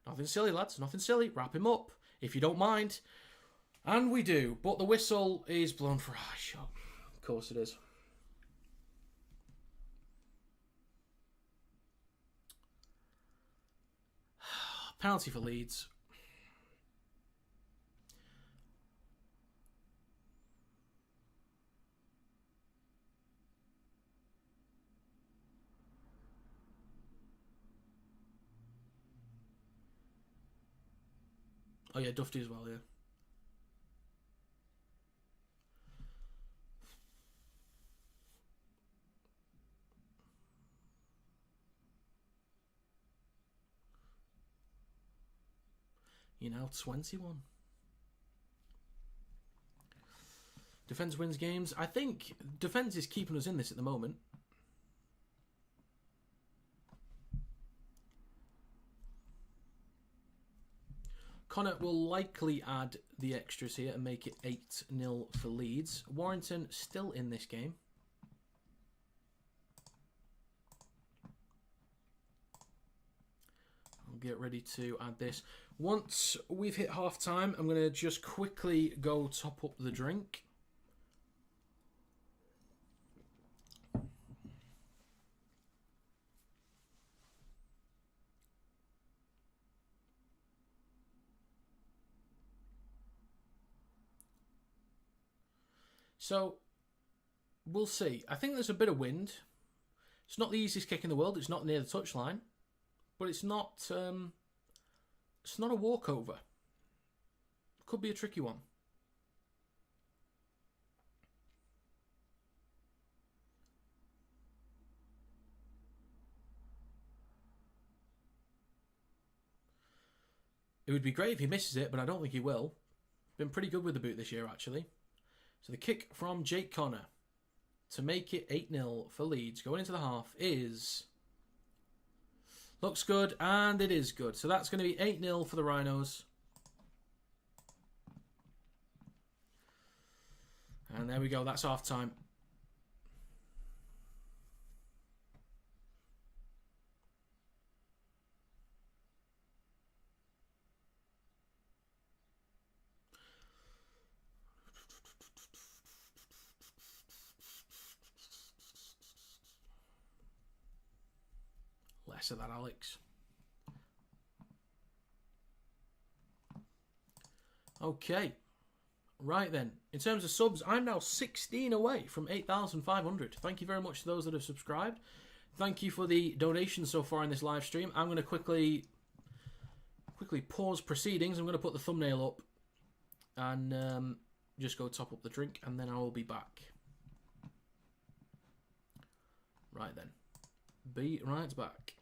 Nothing silly, lads. Nothing silly. Wrap him up, if you don't mind. And we do. But the whistle is blown for a high shot. Of course it is. Penalty for Leeds. Oh yeah, Dufty as well, yeah. You're now 21. Defence wins games. I think defence is keeping us in this at the moment. Connor will likely add the extras here and make it 8-0 for Leeds. Warrington still in this game. I'll get ready to add this. Once we've hit half time, I'm going to just quickly go top up the drink. So, we'll see. I think there's a bit of wind. It's not the easiest kick in the world. It's not near the touchline. But it's not a walkover. Could be a tricky one. It would be great if he misses it, but I don't think he will. Been pretty good with the boot this year, actually. So the kick from Jake Connor to make it 8-0 for Leeds going into the half is... Looks good, and it is good. So that's going to be 8-0 for the Rhinos. And there we go, that's half time. Less of that, Alex. Okay. Right then. In terms of subs, I'm now 16 away from 8,500. Thank you very much to those that have subscribed. Thank you for the donations so far in this live stream. I'm going to quickly pause proceedings. I'm going to put the thumbnail up and just go top up the drink, and then I will be back. Right then. Be right back.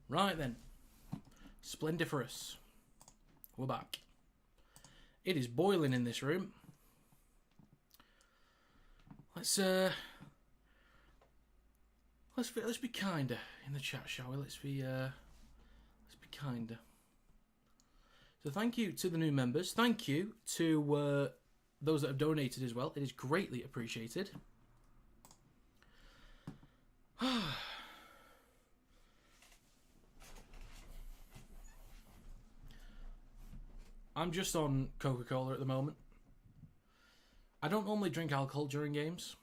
Right then. Splendiferous. We're back. It is boiling in this room. Let's be kinder in the chat, shall we? Let's be kinder. So thank you to the new members. Thank you to those that have donated as well. It is greatly appreciated. I'm just on Coca-Cola at the moment. I don't normally drink alcohol during games.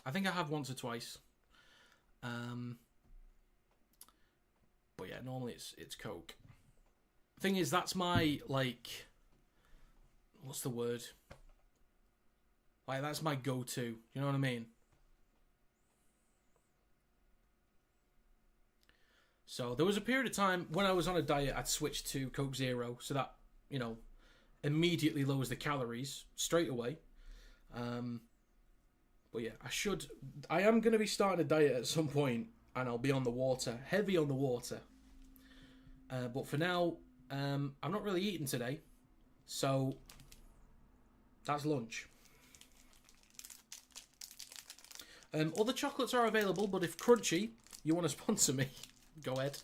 I think I have once or twice. But yeah, normally it's Coke. Thing is, that's my, like, what's the word? Like, that's my go-to. You know what I mean? So there was a period of time when I was on a diet, I'd switched to Coke Zero, so that, you know, immediately lowers the calories straight away. But yeah, I am going to be starting a diet at some point, and I'll be on the water, heavy on the water. But for now, I'm not really eating today, so that's lunch. Other chocolates are available, but if Crunchy, you want to sponsor me, go ahead.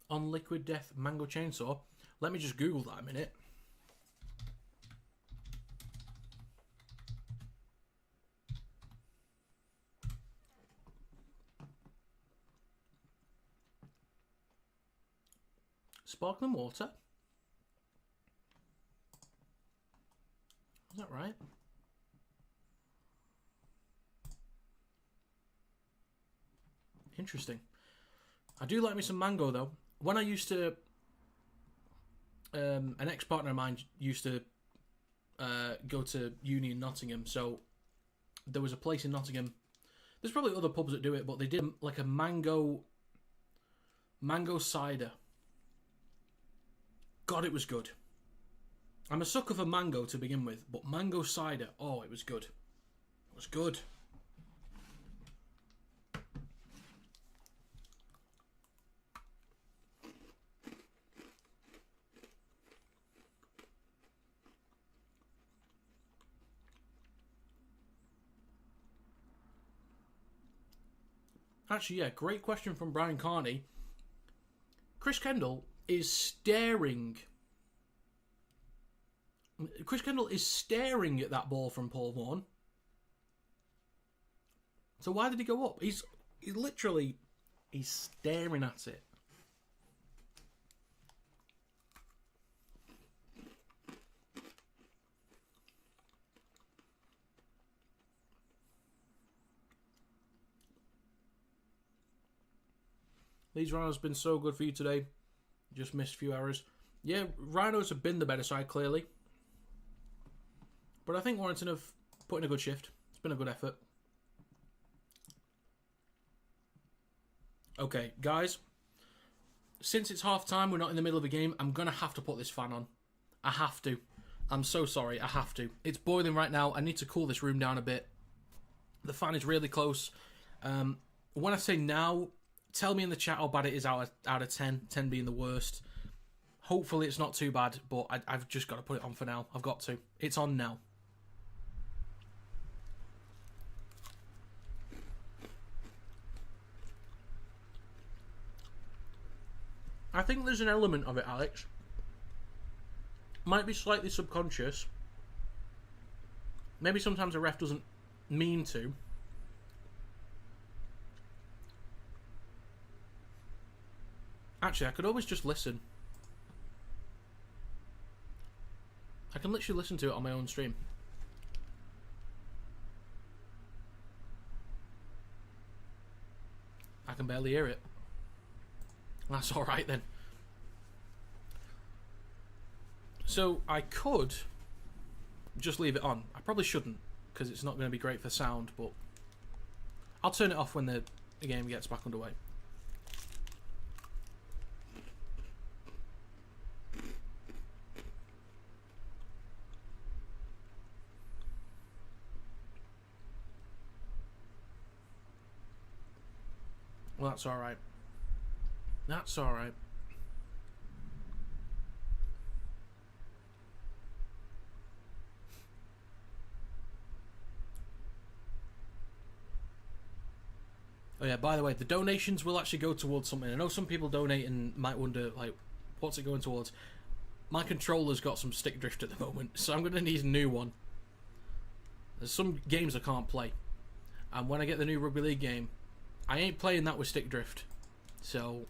On Liquid Death Mango Chainsaw. Let me just Google that a minute. Sparkling water? Is that right? Interesting. I do like me some mango though. When I used to, an ex-partner of mine used to go to uni in Nottingham, so there was a place in Nottingham. There's probably other pubs that do it, but they did like a mango cider. God, it was good. I'm a sucker for mango to begin with, but mango cider, oh, it was good. It was good. Actually, yeah, great question from Brian Carney. Chris Kendall is staring. Chris Kendall is staring at that ball from Paul Vaughan. So why did he go up? He's literally staring at it. Leeds Rhinos have been so good for you today. Just missed a few errors. Yeah, Rhinos have been the better side, clearly. But I think Warrington have put in a good shift. It's been a good effort. Okay, guys. Since it's half time, we're not in the middle of a game, I'm going to have to put this fan on. I have to. I'm so sorry, I have to. It's boiling right now. I need to cool this room down a bit. The fan is really close. When I say now, tell me in the chat how bad it is out of 10. 10 being the worst. Hopefully it's not too bad, but I've just got to put it on for now. I've got to. It's on now. I think there's an element of it, Alex. Might be slightly subconscious. Maybe sometimes a ref doesn't mean to. Actually, I could always just listen. I can literally listen to it on my own stream. I can barely hear it. That's alright then. So I could just leave it on. I probably shouldn't, because it's not going to be great for sound, but I'll turn it off when the game gets back underway. Well, that's alright. That's alright. Oh yeah, by the way, the donations will actually go towards something. I know some people donate and might wonder, like, what's it going towards? My controller's got some stick drift at the moment, so I'm going to need a new one. There's some games I can't play. And when I get the new Rugby League game, I ain't playing that with stick drift. So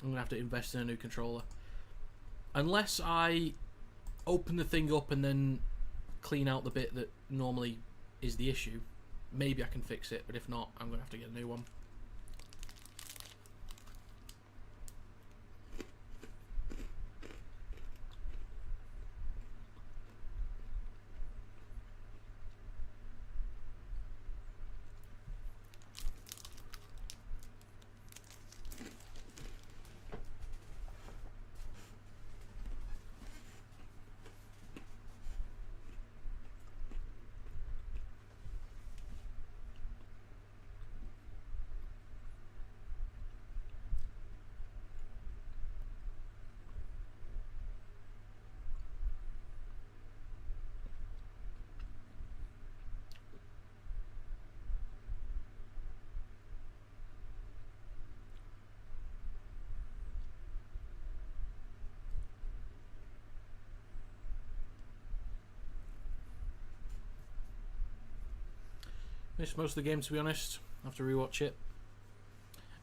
I'm going to have to invest in a new controller. Unless I open the thing up and then clean out the bit that normally is the issue. Maybe I can fix it, but if not, I'm going to have to get a new one. Missed most of the game, to be honest. I have to rewatch it.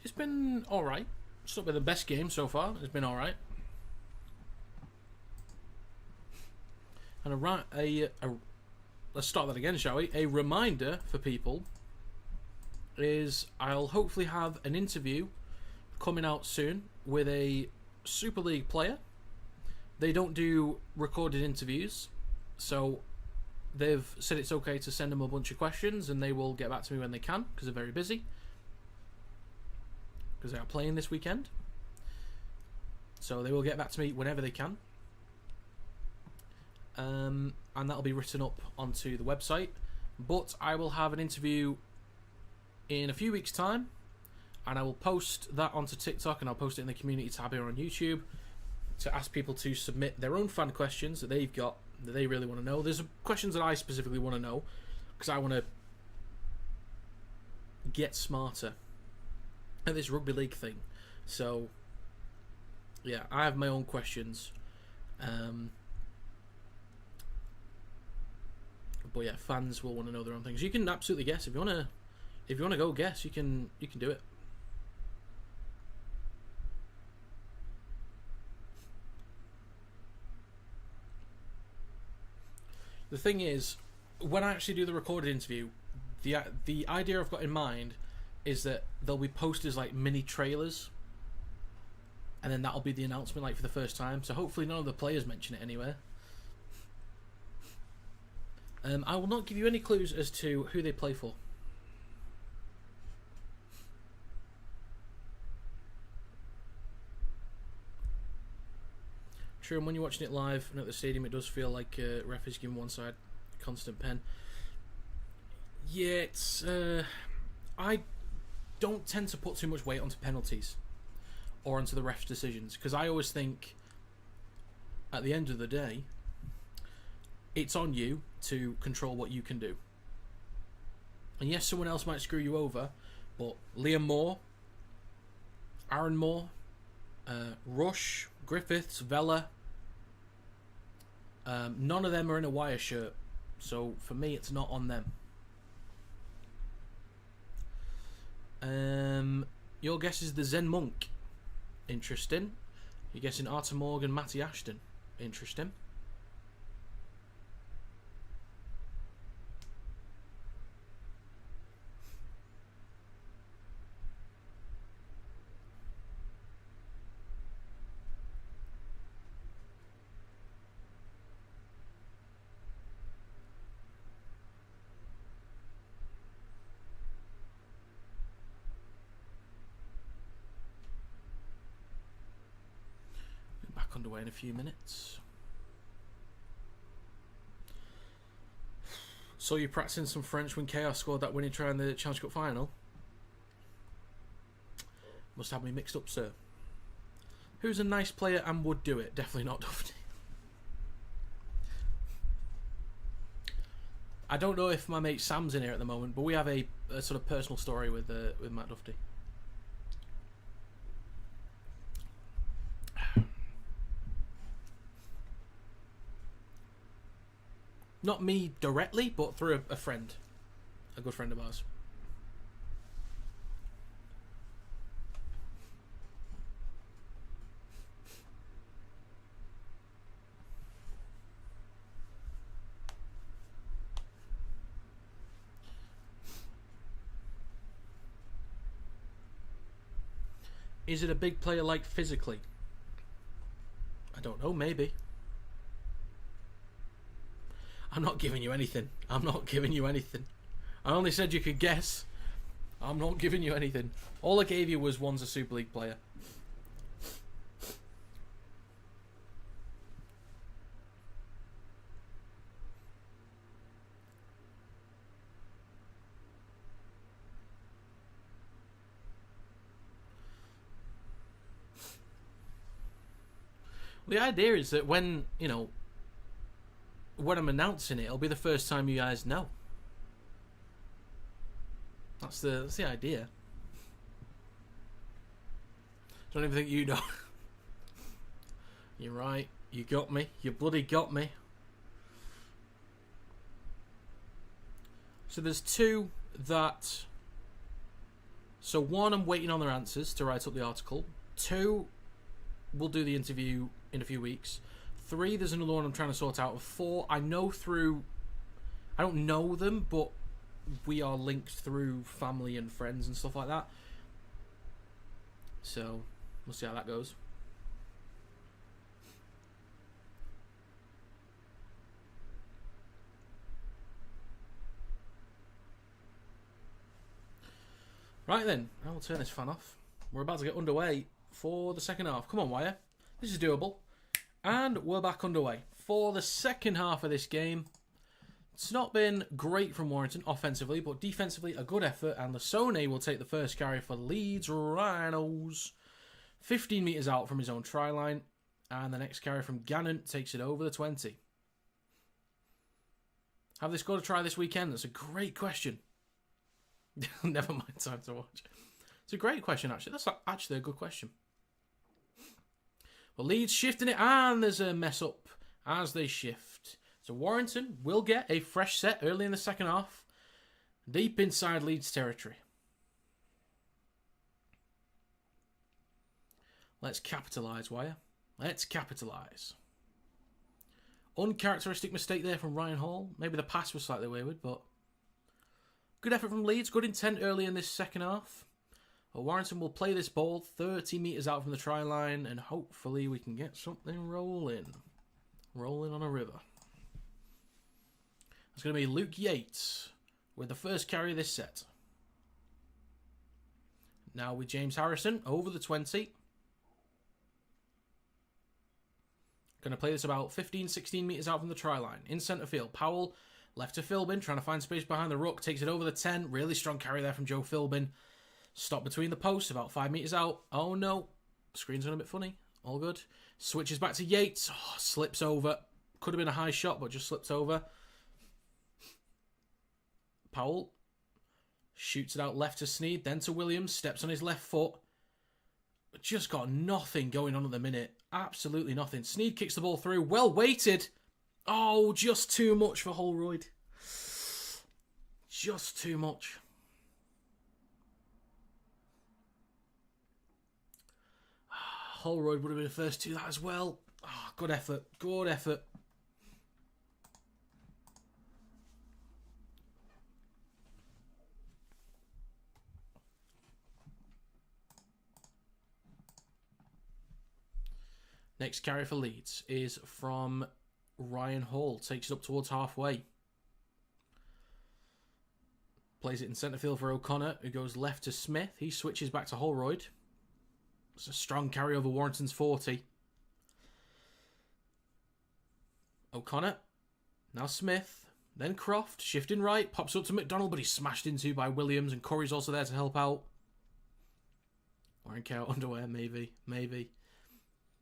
It's been alright. It's not been the best game so far. It's been alright. And let's start that again, shall we? A reminder for people is I'll hopefully have an interview coming out soon with a Super League player. They don't do recorded interviews, so they've said it's okay to send them a bunch of questions and they will get back to me when they can, because they're very busy, because they are playing this weekend. So they will get back to me whenever they can. And that'll be written up onto the website. But I will have an interview in a few weeks' time, and I will post that onto TikTok, and I'll post it in the community tab here on YouTube to ask people to submit their own fan questions that they've got that they really want to know. There's questions that I specifically want to know because I want to get smarter at this Rugby League thing. So yeah, I have my own questions. But yeah, fans will want to know their own things. You can absolutely guess if you want to go guess. You can do it. The thing is, when I actually do the recorded interview, the idea I've got in mind is that there'll be posters like mini trailers, and then that'll be the announcement, like, for the first time. So hopefully none of the players mention it anywhere. I will not give you any clues as to who they play for. True, and when you're watching it live and at the stadium, it does feel like ref is giving one side constant pen. Yeah, it's I don't tend to put too much weight onto penalties or onto the ref's decisions, because I always think at the end of the day, it's on you to control what you can do. And yes, someone else might screw you over, but Liam Moore, Aaron Moore, Rush, Griffiths, Vela, none of them are in a wire shirt, so for me it's not on them. Your guess is the Zen Monk. Interesting. You're guessing Arthur Morgan, Matty Ashton. Interesting. underway in a few minutes. So you're practicing some French when Chaos scored that winning try in the Challenge Cup final? Must have me mixed up, sir. Who's a nice player and would do it? Definitely not Duffy. I don't know if my mate Sam's in here at the moment, but we have a sort of personal story with Matt Duffy. Not me directly, but through a friend. A good friend of ours. Is it a big player like physically? I don't know, maybe. I'm not giving you anything. I'm not giving you anything. I only said you could guess. I'm not giving you anything. All I gave you was one's a Super League player. The idea is that when, you know, when I'm announcing it, it'll be the first time you guys know. That's the idea. Don't even think you know. You're right. You got me. You bloody got me. So there's two that... So one, I'm waiting on their answers to write up the article. Two, we'll do the interview in a few weeks. 3, there's another one I'm trying to sort out. 4, I know through... I don't know them, but we are linked through family and friends and stuff like that. So, we'll see how that goes. Right then, I will turn this fan off. We're about to get underway for the second half. Come on, Wire. This is doable. And we're back underway for the second half of this game. It's not been great from Warrington offensively, but defensively a good effort. And Lasone will take the first carry for Leeds Rhinos. 15 metres out from his own try line. And the next carry from Gannon takes it over the 20. Have they scored a try this weekend? That's a great question. Never mind, time to watch. It's a great question, actually. That's actually a good question. Well, Leeds shifting it, and there's a mess up as they shift. So Warrington will get a fresh set early in the second half, deep inside Leeds territory. Let's capitalise, Wire. Let's capitalise. Uncharacteristic mistake there from Ryan Hall. Maybe the pass was slightly wayward, but good effort from Leeds. Good intent early in this second half. Well, Warrington will play this ball 30 metres out from the try line, and hopefully we can get something rolling. Rolling on a river. It's going to be Luke Yates with the first carry of this set. Now with James Harrison over the 20. Going to play this about 15, 16 metres out from the try line. In centre field, Powell left to Philbin, trying to find space behind the ruck. Takes it over the 10. Really strong carry there from Joe Philbin. Stop between the posts, about 5 metres out. Oh no. Screen's gone a bit funny. All good. Switches back to Yates. Oh, slips over. Could have been a high shot, but just slips over. Powell shoots it out left to Sneed, then to Williams. Steps on his left foot. Just got nothing going on at the minute. Absolutely nothing. Sneed kicks the ball through. Well weighted. Oh, just too much for Holroyd. Just too much. Holroyd would have been the first to that as well. Oh, good effort. Good effort. Next carry for Leeds is from Ryan Hall. Takes it up towards halfway. Plays it in centre field for O'Connor, who goes left to Smith. He switches back to Holroyd. It's a strong carry over Warrington's 40. O'Connor. Now Smith. Then Croft. Shifting right. Pops up to McDonald, but he's smashed into by Williams. And Corey's also there to help out. Wearing out underwear, maybe.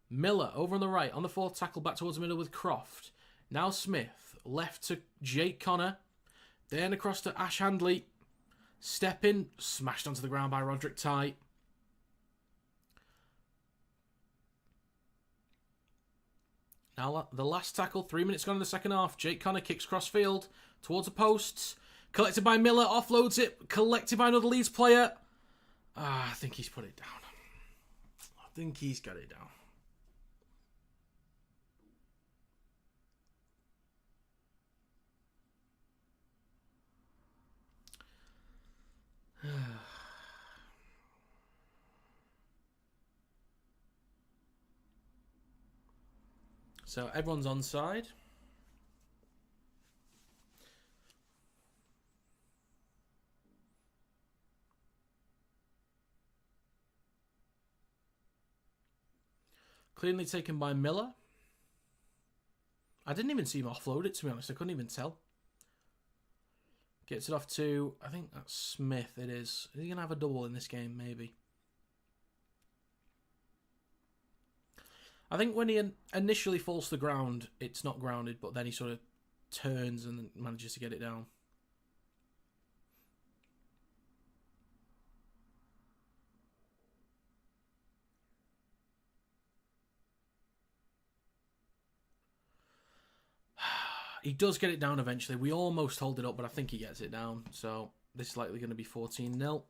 Miller over on the right. On the fourth tackle, back towards the middle with Croft. Now Smith. Left to Jake Connor. Then across to Ash Handley. Step in. Smashed onto the ground by Roderick Tye. Now the last tackle. 3 minutes gone in the second half. Jake Connor kicks cross field towards the posts. Collected by Miller. Offloads it. Collected by another Leeds player. I think he's put it down. I think he's got it down. So everyone's onside. Cleanly taken by Miller. I didn't even see him offload it, to be honest. I couldn't even tell. Gets it off to, I think that's Smith, it is. Is he going to have a double in this game? Maybe. I think when he initially falls to the ground, it's not grounded, but then he sort of turns and manages to get it down. He does get it down eventually. We almost hold it up, but I think he gets it down. So this is likely going to be 14-0.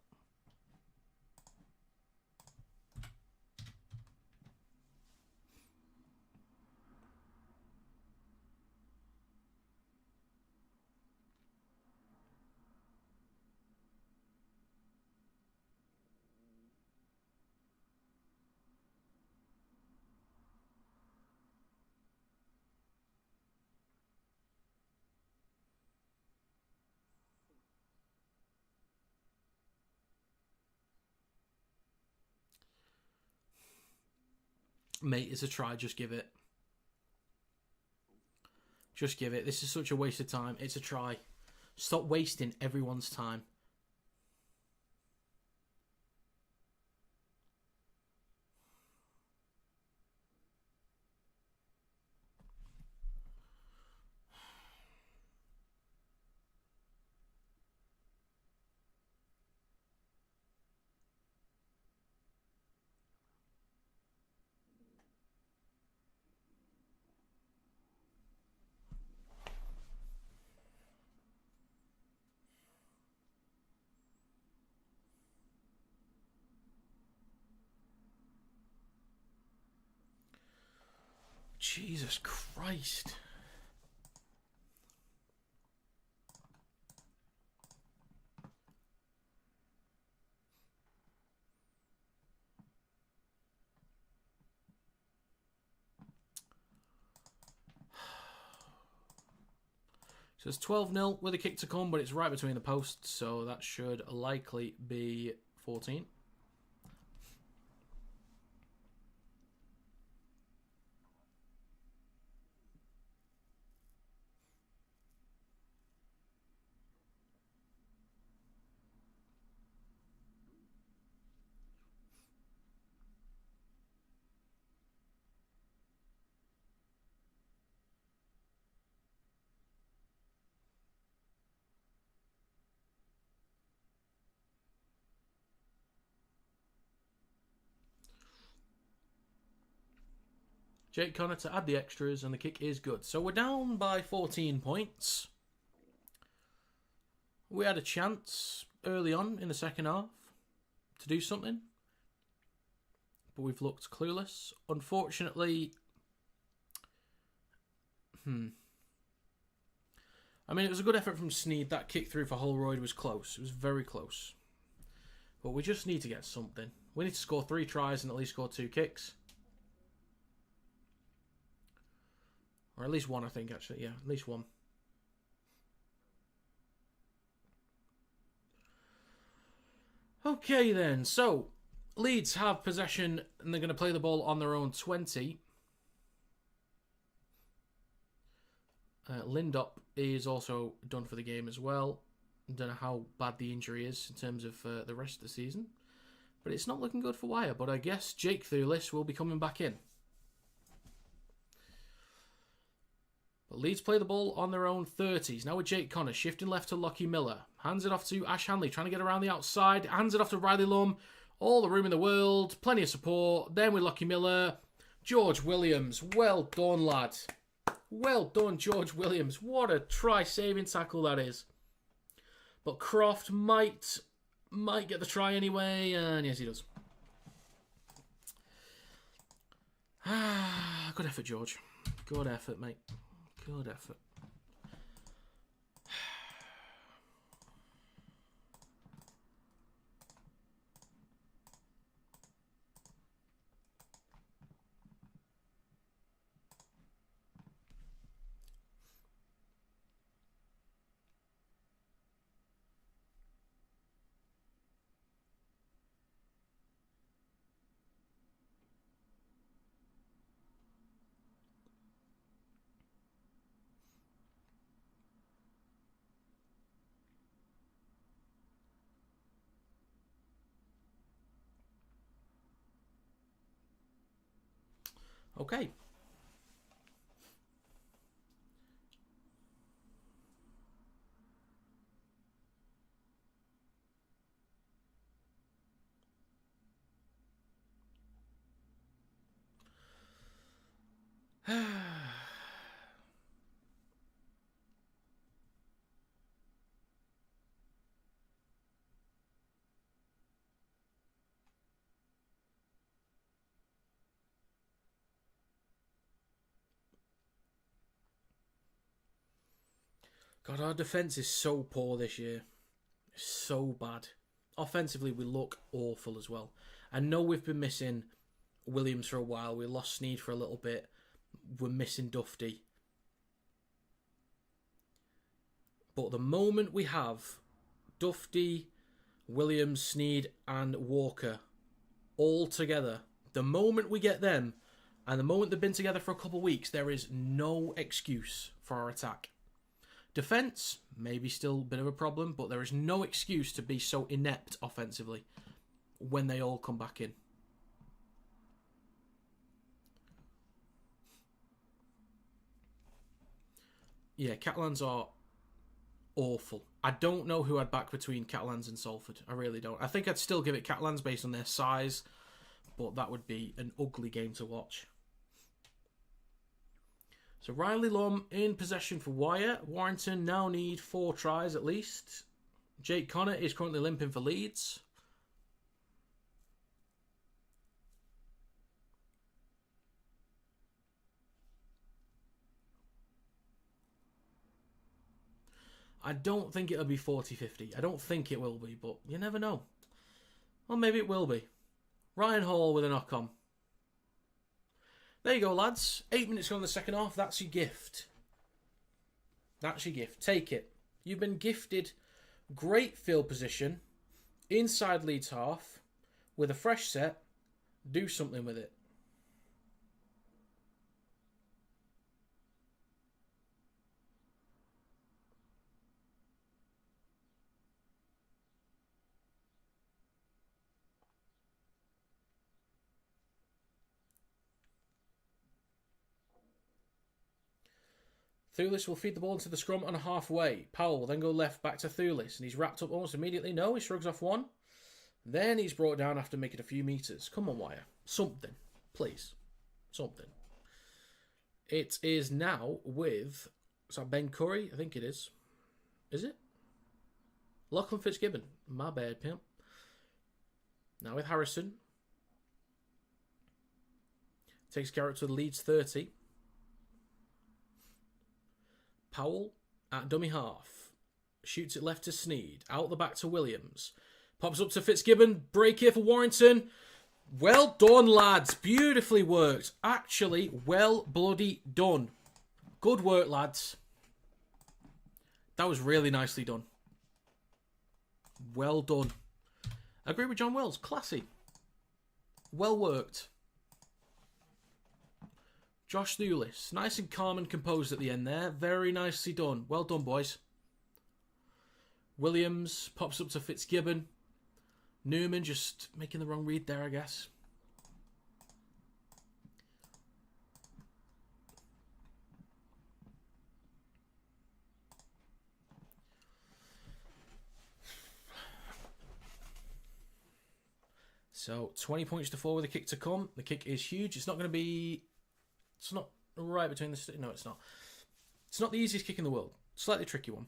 Mate, it's a try. Just give it. Just give it. This is such a waste of time. It's a try. Stop wasting everyone's time. Jesus Christ. So it's 12-0 with a kick to come, but it's right between the posts, so that should likely be 14. Jake Connor to add the extras, and the kick is good. So we're down by 14 points. We had a chance early on in the second half to do something, but we've looked clueless. Unfortunately, I mean, it was a good effort from Sneed. That kick through for Holroyd was close. It was very close. But we just need to get something. We need to score 3 tries and at least score 2 kicks. Or at least 1, I think, actually. Yeah, at least 1. Okay, then. So, Leeds have possession, and they're going to play the ball on their own 20. Lindop is also done for the game as well. I don't know how bad the injury is in terms of the rest of the season. But it's not looking good for Wire. But I guess Jake Thulis will be coming back in. But Leeds play the ball on their own 30s. Now with Jake Connor, shifting left to Lockie Miller. Hands it off to Ash Hanley, trying to get around the outside. Hands it off to Riley Lum. All the room in the world. Plenty of support. Then with Lockie Miller. George Williams. Well done, lad. Well done, George Williams. What a try-saving tackle that is. But Croft might get the try anyway. And yes, he does. Good effort, George. Good effort, mate. Good effort. Okay. God, our defence is so poor this year. So bad. Offensively, we look awful as well. I know we've been missing Williams for a while. We lost Sneed for a little bit. We're missing Dufty. But the moment we have Dufty, Williams, Sneed and Walker all together, the moment we get them, and the moment they've been together for a couple of weeks, there is no excuse for our attack. Defence, maybe still a bit of a problem, but there is no excuse to be so inept offensively when they all come back in. Yeah, Catalans are awful. I don't know who I'd back between Catalans and Salford. I really don't. I think I'd still give it Catalans based on their size, but that would be an ugly game to watch. So Riley Lum in possession for Wire. Warrington now need 4 tries at least. Jake Connor is currently limping for Leeds. I don't think it'll be 40-50. I don't think it will be, but you never know. Well, maybe it will be. Ryan Hall with a knock-on. There you go, lads. 8 minutes gone in the second half. That's your gift. That's your gift. Take it. You've been gifted great field position inside Leeds half with a fresh set. Do something with it. Thulis will feed the ball into the scrum on halfway. Powell will then go left back to Thulis, and he's wrapped up almost immediately. No, he shrugs off one. Then he's brought down after making a few metres. Come on, Wire. Something. Please. Something. It is now with... Is that Ben Curry? I think it is. Is it? Lachlan Fitzgibbon. My bad, pimp. Now with Harrison. Takes care to the Leeds 30. Powell at dummy half. Shoots it left to Sneed. Out the back to Williams. Pops up to Fitzgibbon. Break here for Warrington. Well done, lads. Beautifully worked. Actually, well bloody done. Good work, lads. That was really nicely done. Well done. I agree with John Wells. Classy. Well worked. Josh Thulis. Nice and calm and composed at the end there. Very nicely done. Well done, boys. Williams pops up to Fitzgibbon. Newman just making the wrong read there, I guess. So, 20 points to 4 with a kick to come. The kick is huge. It's not going to be... It's not right between the... No, it's not. It's not the easiest kick in the world. Slightly tricky one.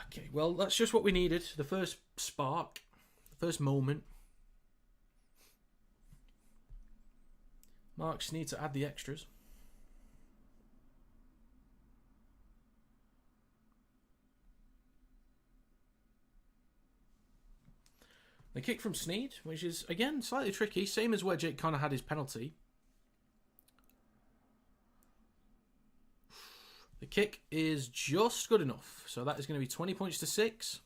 Okay, well, that's just what we needed. The first spark. The first moment. Marks need to add the extras. The kick from Sneed, which is, again, slightly tricky. Same as where Jake Connor had his penalty. The kick is just good enough. So that is going to be 20 points to 6.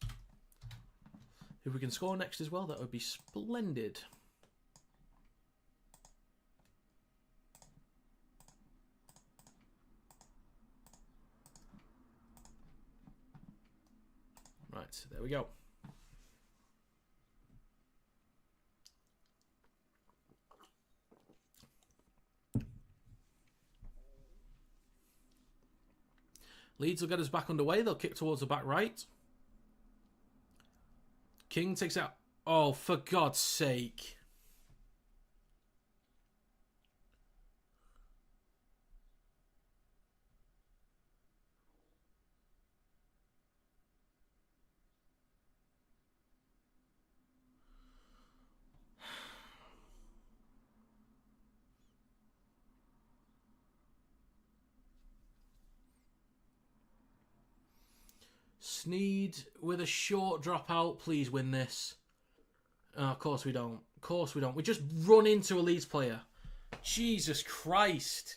If we can score next as well, that would be splendid. Right, there we go. Leeds will get us back underway. They'll kick towards the back right. King takes out... Oh, for God's sake. Sneed with a short dropout. Please win this. Oh, of course we don't. Of course we don't. We just run into a Leeds player. Jesus Christ.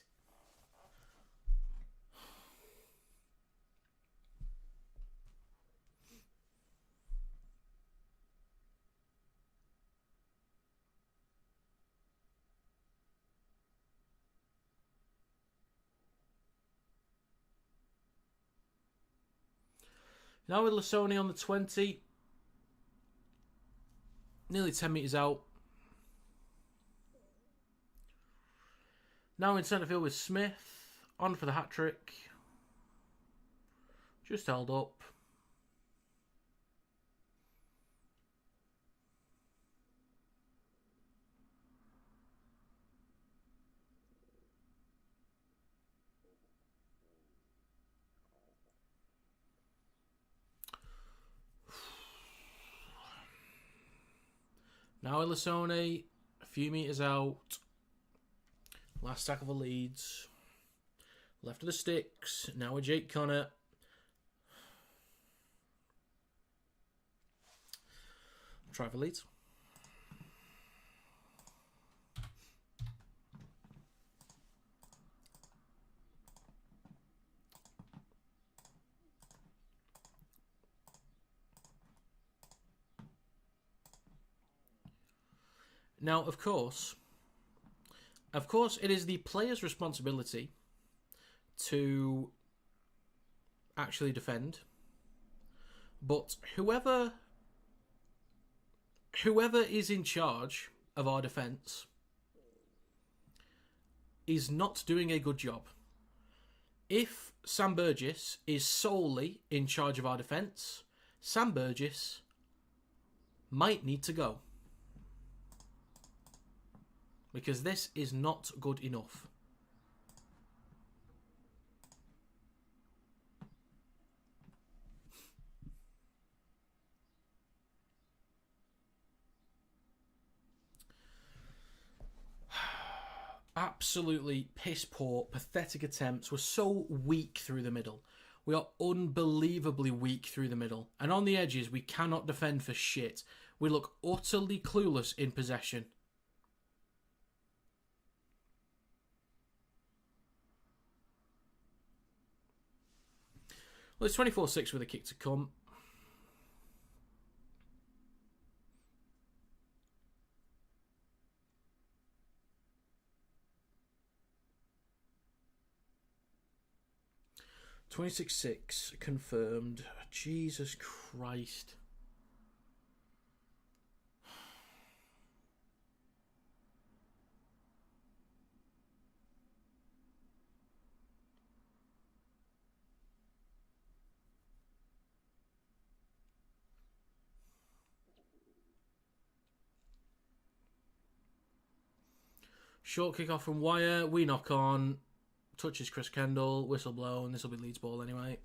Now with Lasoni on the 20. Nearly 10 metres out. Now in centre field with Smith. On for the hat-trick. Just held up. Now Elisone, a few metres out. Last tackle for Leeds. Left of the sticks. Now with Jake Connor. Try for Leeds. Now, of course, it is the player's responsibility to actually defend. But whoever is in charge of our defence is not doing a good job. If Sam Burgess is solely in charge of our defence, Sam Burgess might need to go. Because this is not good enough. Absolutely piss poor, pathetic attempts. We're so weak through the middle. We are unbelievably weak through the middle. And on the edges, we cannot defend for shit. We look utterly clueless in possession. Well, it's 24-6 with a kick to come. 26-6 confirmed. Jesus Christ. Short kick off from Wire. We knock on. Touches Chris Kendall. Whistle blown. This will be Leeds ball anyway.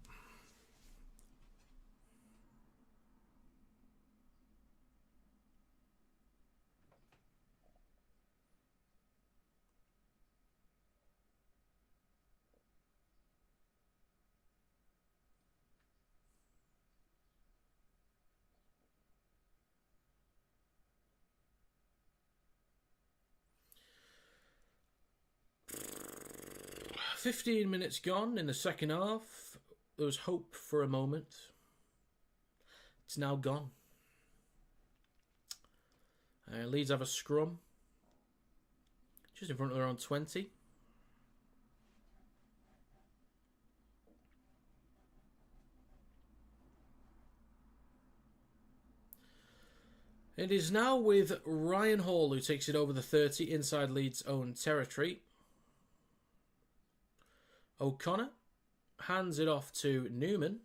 "15 minutes gone in the second half. There was hope for a moment. It's now gone. Leeds have a scrum. Just in front of their own 20. It is now with Ryan Hall, who takes it over the 30 inside Leeds' own territory. O'Connor hands it off to Newman.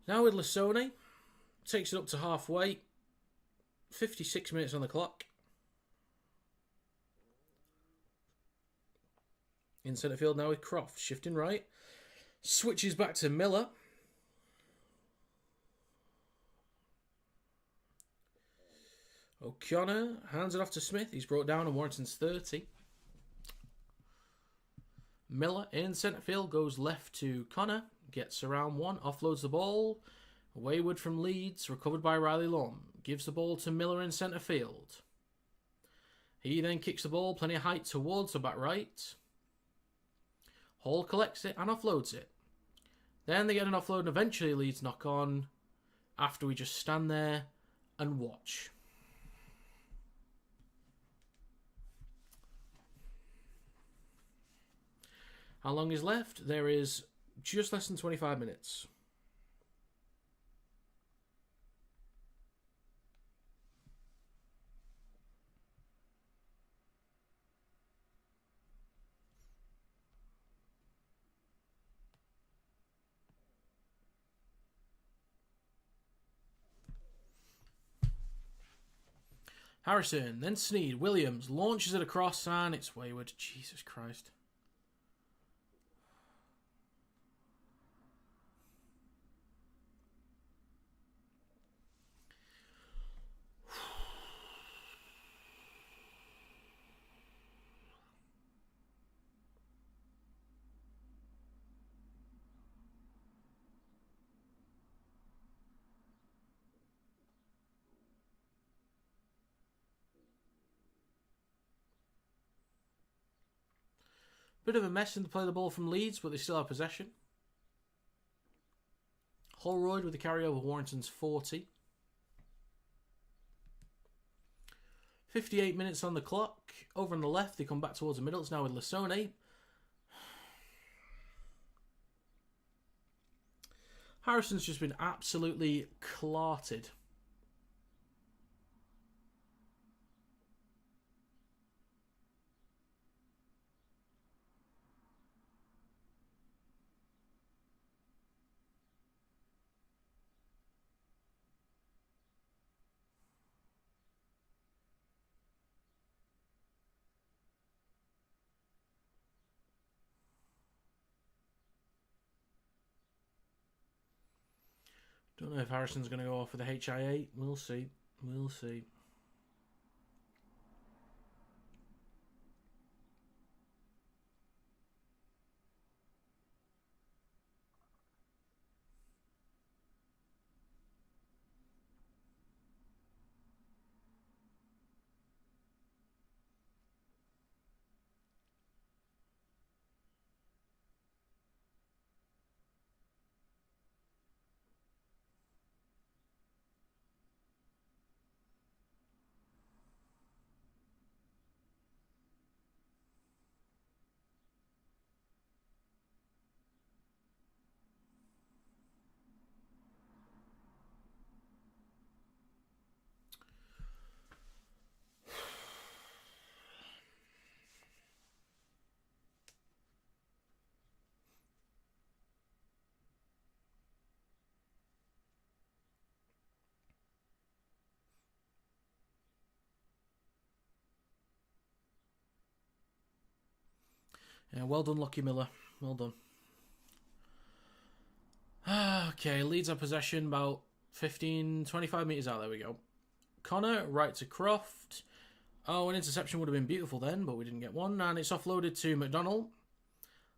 Now with Lasone, takes it up to halfway. 56 minutes on the clock. In centre field now with Croft, shifting right. Switches back to Miller. O'Connor hands it off to Smith. He's brought down on Warrington's 30. Miller in centre field goes left to Connor. Gets around one. Offloads the ball. Wayward from Leeds. Recovered by Riley Lum. Gives the ball to Miller in centre field. He then kicks the ball. Plenty of height towards the back right. Hall collects it and offloads it. Then they get an offload and eventually Leeds knock on. After we just stand there and watch. How long is left? There is just less than 25 minutes. Harrison, then Sneed. Williams launches it across and it's wayward. Jesus Christ. Bit of a mess in to play the ball from Leeds, but they still have possession. Holroyd with the carryover Warrington's 40. 58 minutes on the clock. Over on the left, they come back towards the middle. It's now with Lasone. Harrison's just been absolutely clarted. Don't know if Harrison's going to go off with the HIA. We'll see. We'll see. Yeah, well done, Lucky Miller. Well done. Okay, Leeds have possession about 15, 25 metres out. There we go. Connor, right to Croft. Oh, an interception would have been beautiful then, but we didn't get one. And it's offloaded to McDonald.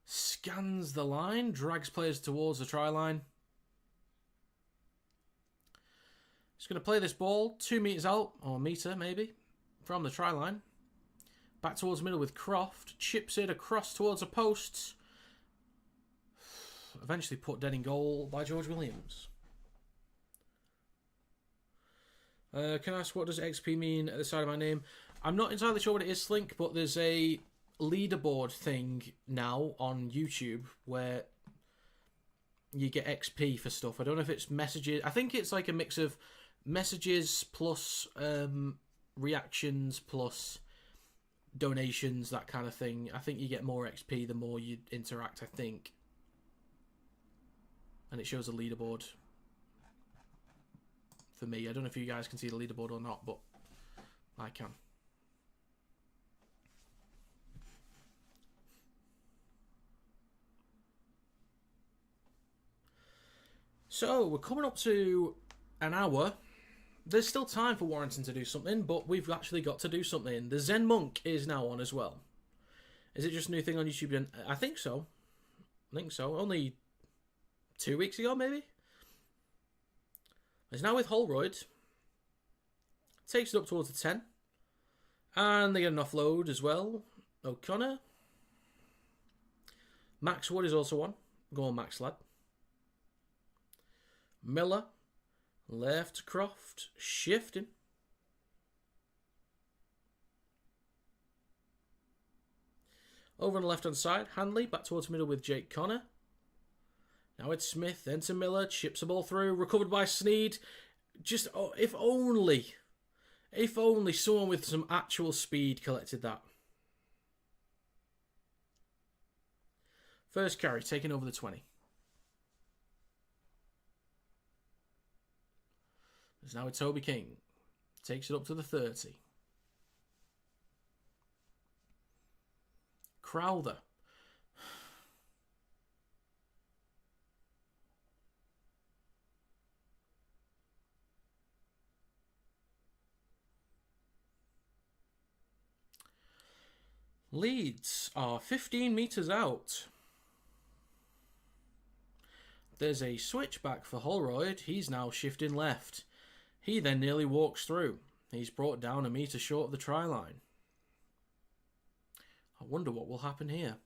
Scans the line, drags players towards the try line. He's going to play this ball 2 metres out, or a metre maybe, from the try line. Back towards the middle with Croft. Chips it across towards the posts. Eventually put dead in goal by George Williams. Can I ask, what does XP mean at the side of my name? I'm not entirely sure what it is, Slink, but there's a leaderboard thing now on YouTube where you get XP for stuff. I don't know if it's messages. I think it's like a mix of messages plus reactions plus donations, that kind of thing. I think you get more XP the more you interact, I think. And it shows a leaderboard for me. I don't know if you guys can see the leaderboard or not, but I can. So, we're coming up to an hour. There's still time for Warrington to do something, but we've actually got to do something. The Zen Monk is now on as well. Is it just a new thing on YouTube? I think so. Only 2 weeks ago, maybe? It's now with Holroyd. Takes it up towards the 10. And they get an offload as well. O'Connor. Max Wood is also on. Go on, Max, lad. Miller. Left to Croft. Shifting. Over on the left-hand side. Hanley back towards the middle with Jake Connor. Now it's Smith, then to Miller, chips the ball through, recovered by Sneed. Just, if only someone with some actual speed collected that. First carry, taking over the 20. There's now a Toby King. Takes it up to the 30. Crowther. Leeds are 15 metres out. There's a switchback for Holroyd. He's now shifting left. He then nearly walks through. He's brought down a metre short of the try line. I wonder what will happen here.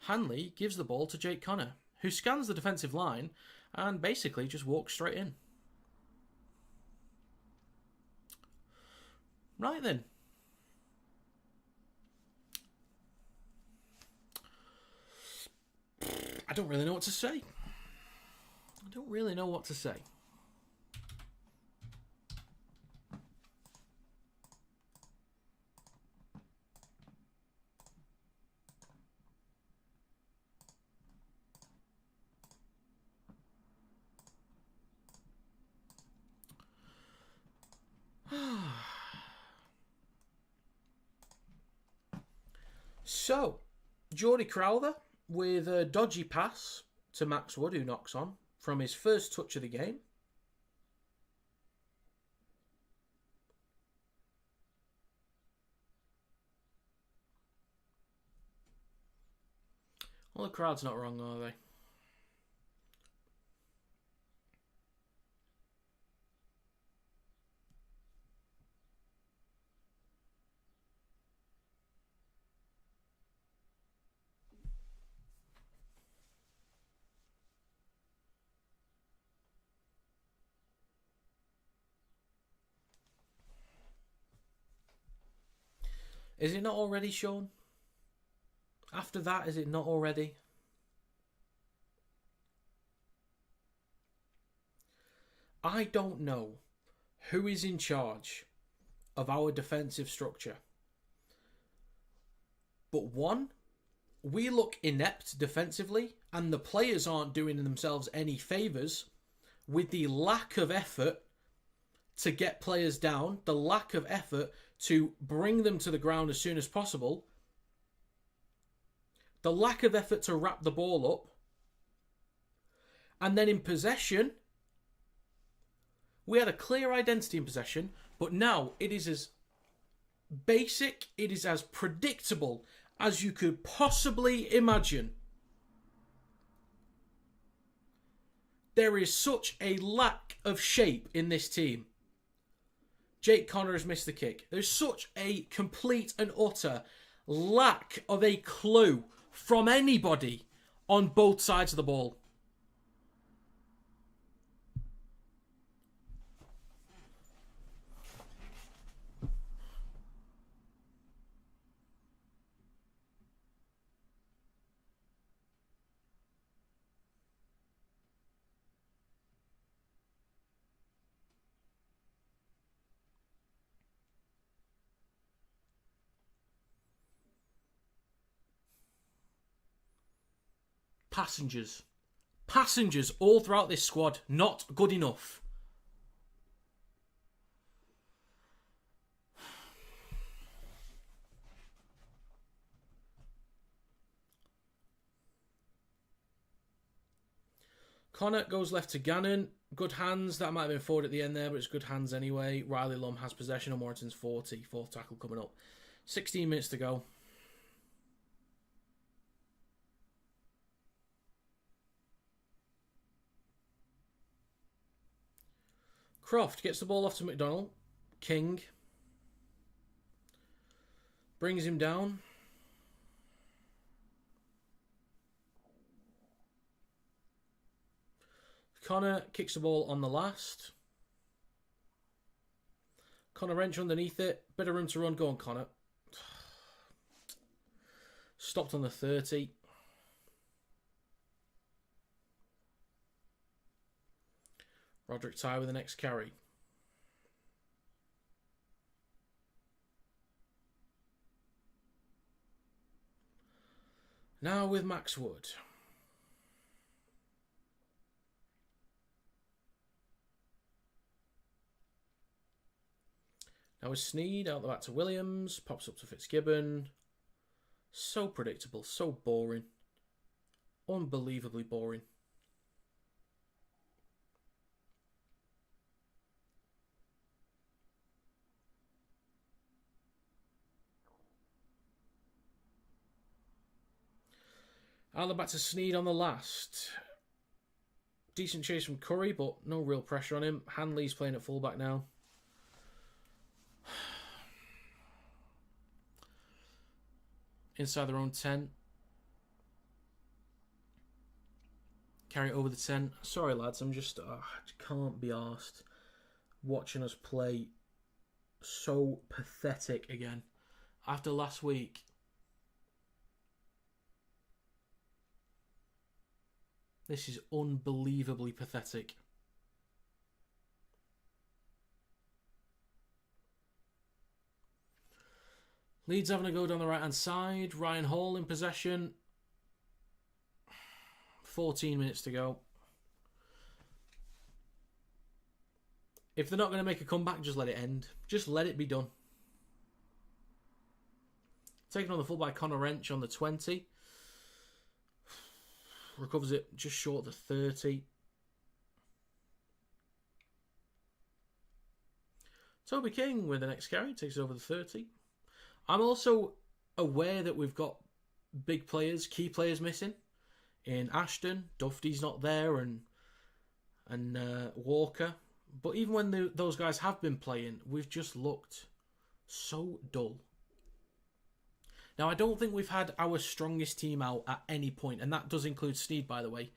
Hanley gives the ball to Jake Connor, who scans the defensive line and basically just walks straight in. Right then. I don't really know what to say. So, Geordie Crowther with a dodgy pass to Max Wood, who knocks on from his first touch of the game. Well, the crowd's not wrong, are they? Is it not already, Sean? After that, is it not already? I don't know who is in charge of our defensive structure. But one, we look inept defensively, and the players aren't doing themselves any favours with the lack of effort to get players down, the lack of effort to bring them to the ground as soon as possible. the lack of effort to wrap the ball up, and then in possession, we had a clear identity in possession, but now it is as basic, it is as predictable as you could possibly imagine. There is such a lack of shape in this team. Jake Connor has missed the kick. There's such a complete and utter lack of a clue from anybody on both sides of the ball. Passengers all throughout this squad. Not good enough. Connor goes left to Gannon. Good hands. That might have been forward at the end there, but it's good hands anyway. Riley Lum has possession on Warrington's 40. Fourth tackle coming up. 16 minutes to go. Croft gets the ball off to McDonald. King brings him down. Connor kicks the ball on the last. Connor wrench underneath it. Bit of room to run. Go on, Connor. Stopped on the 30. Roderick Ty with the next carry. Now with Max Wood. Now with Sneed, out the back to Williams. Pops up to Fitzgibbon. So predictable, so boring. Unbelievably boring. Out the back to Sneed on the last. Decent chase from Curry, but no real pressure on him. Hanley's playing at fullback now. Inside their own 10. Carry it over the 10. Sorry, lads. I just can't be arsed watching us play so pathetic again. After last week. This is unbelievably pathetic. Leeds having a go down the right-hand side. Ryan Hall in possession. 14 minutes to go. If they're not going to make a comeback, just let it end. Just let it be done. Taken on the full by Connor Wrench on the 20. Recovers it just short of the 30. Toby King with the next carry. Takes over the 30. I'm also aware that we've got big players, key players missing. In Ashton, Duffy's not there, and Walker. But even when those guys have been playing, we've just looked so dull. Now, I don't think we've had our strongest team out at any point, and that does include Sneed, by the way.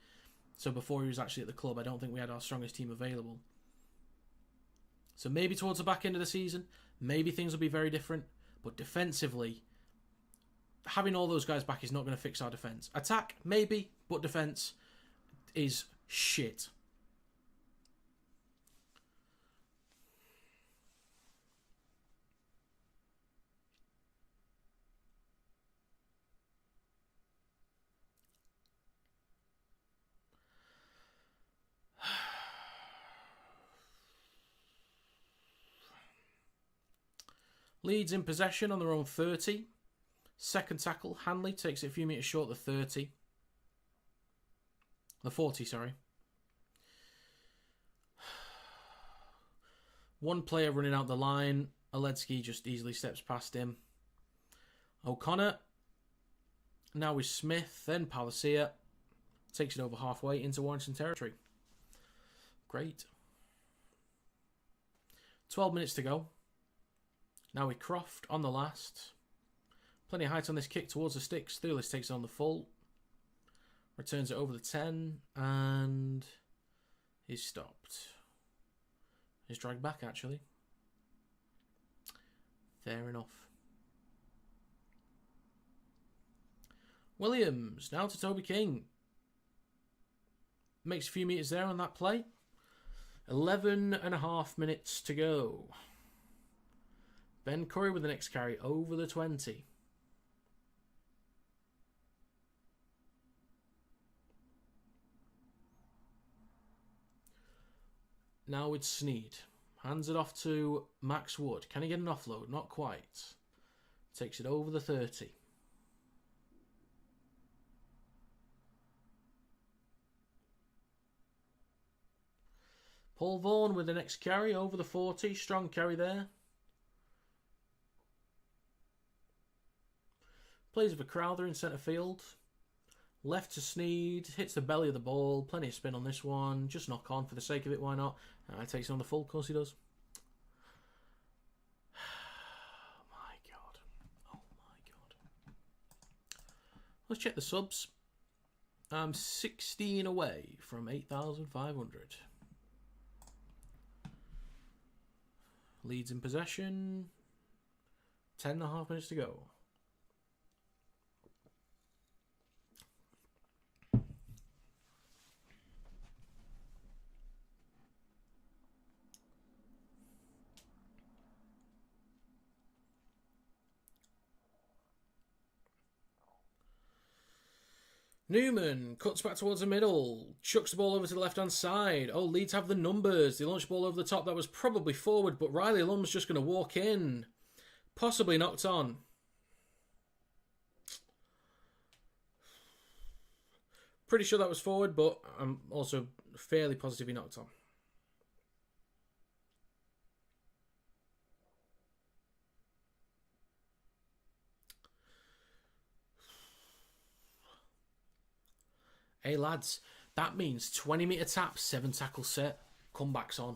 So before he was actually at the club, I don't think we had our strongest team available. So maybe towards the back end of the season, maybe things will be very different. But defensively, having all those guys back is not going to fix our defence. Attack, maybe, but defence is shit. Leeds in possession on their own 30. Second tackle, Hanley takes it a few metres short, the 30. The 40, sorry. One player running out the line. Oledzki just easily steps past him. O'Connor. Now with Smith, then Palacia. Takes it over halfway into Warrington territory. Great. 12 minutes to go. Now with Croft on the last. Plenty of height on this kick towards the sticks. Thulis takes it on the full. Returns it over the 10. And he's stopped. He's dragged back, actually. Fair enough. Williams, now to Toby King. Makes a few metres there on that play. 11.5 minutes to go. Ben Curry with the next carry over the 20. Now with Sneed. Hands it off to Max Wood. Can he get an offload? Not quite. Takes it over the 30. Paul Vaughan with the next carry over the 40. Strong carry there. Plays with a Crowther in centre field. Left to Sneed. Hits the belly of the ball. Plenty of spin on this one. Just knock on for the sake of it. Why not? Takes it on the full. Of course he does. Oh my God. Oh my God. Let's check the subs. I'm 16 away from 8,500. Leeds in possession. 10.5 minutes to go. Newman cuts back towards the middle, chucks the ball over to the left-hand side. Oh, Leeds have the numbers. They launched the ball over the top. That was probably forward, but Riley Lum's just going to walk in. Possibly knocked on. Pretty sure that was forward, but I'm also fairly positive he knocked on. Hey lads, that means 20 metre tap, 7 tackle set, comebacks on.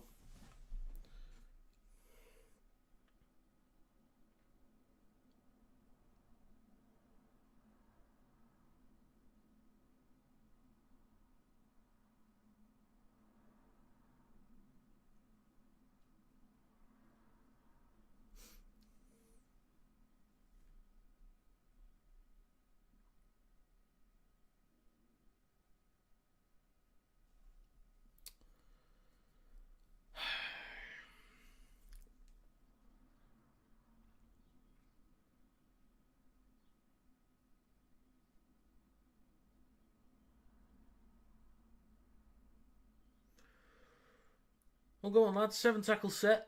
Well, go on, lads. 7 tackle set.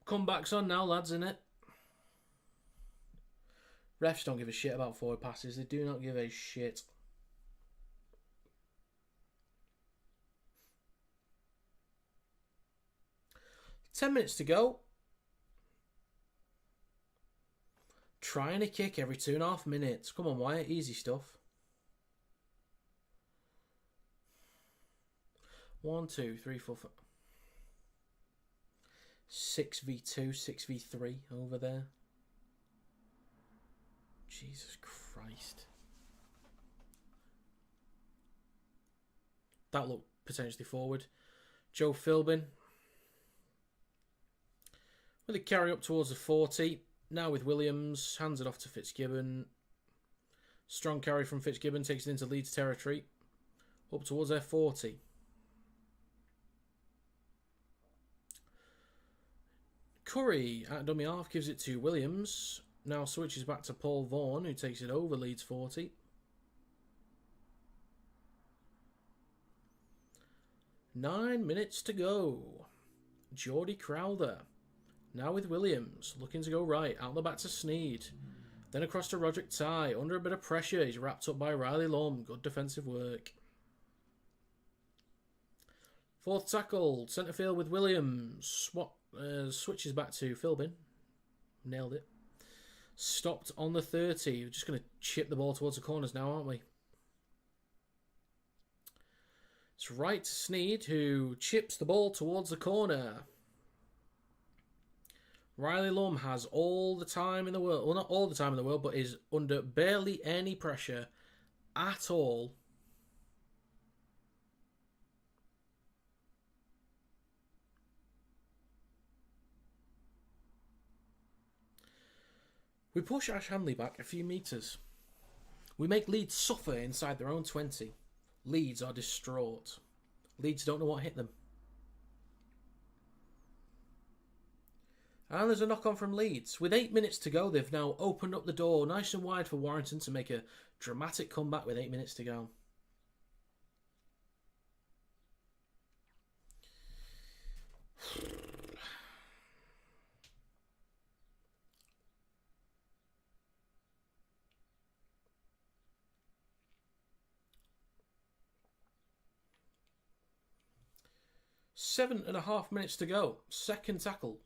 Comebacks on now, lads, innit? Refs don't give a shit about forward passes. They do not give a shit. Ten minutes to go. Trying a kick every 2.5 minutes. Come on, Wyatt. Easy stuff. 1, 2, 3, 4, 5. 6v2, 6v3 over there. Jesus Christ. That looked potentially forward. Joe Philbin. With a carry up towards the 40. Now with Williams. Hands it off to Fitzgibbon. Strong carry from Fitzgibbon. Takes it into Leeds territory. Up towards their 40. Curry at dummy half gives it to Williams. Now switches back to Paul Vaughan, who takes it over Leeds 40. Nine minutes to go. Geordie Crowther. Now with Williams. Looking to go right. Out the back to Sneed. Then across to Roderick Ty. Under a bit of pressure. He's wrapped up by Riley Lum. Good defensive work. Fourth tackle. Centre field with Williams. Switches back to Philbin. Nailed it. Stopped on the 30. We're just going to chip the ball towards the corners now, aren't we? It's right to Sneed, who chips the ball towards the corner. Riley Lum has all the time in the world. Well, not all the time in the world, but is under barely any pressure at all. We push Ash Hanley back a few metres. We make Leeds suffer inside their own 20. Leeds are distraught. Leeds don't know what hit them. And there's a knock-on from Leeds. With 8 minutes to go, they've now opened up the door nice and wide for Warrington to make a dramatic comeback with 8 minutes to go. Seven and a half minutes to go. Second tackle.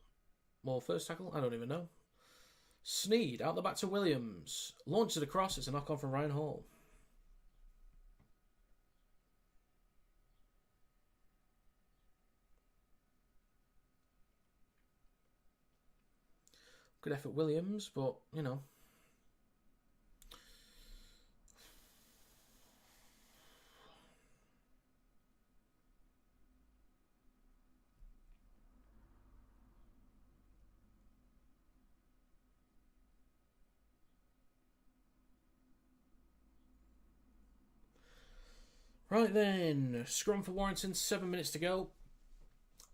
Or first tackle? I don't even know. Sneed out the back to Williams. Launches it across. It's a knock-on from Ryan Hall. Good effort, Williams, but, you know. Right then, scrum for Warrington, 7 minutes to go.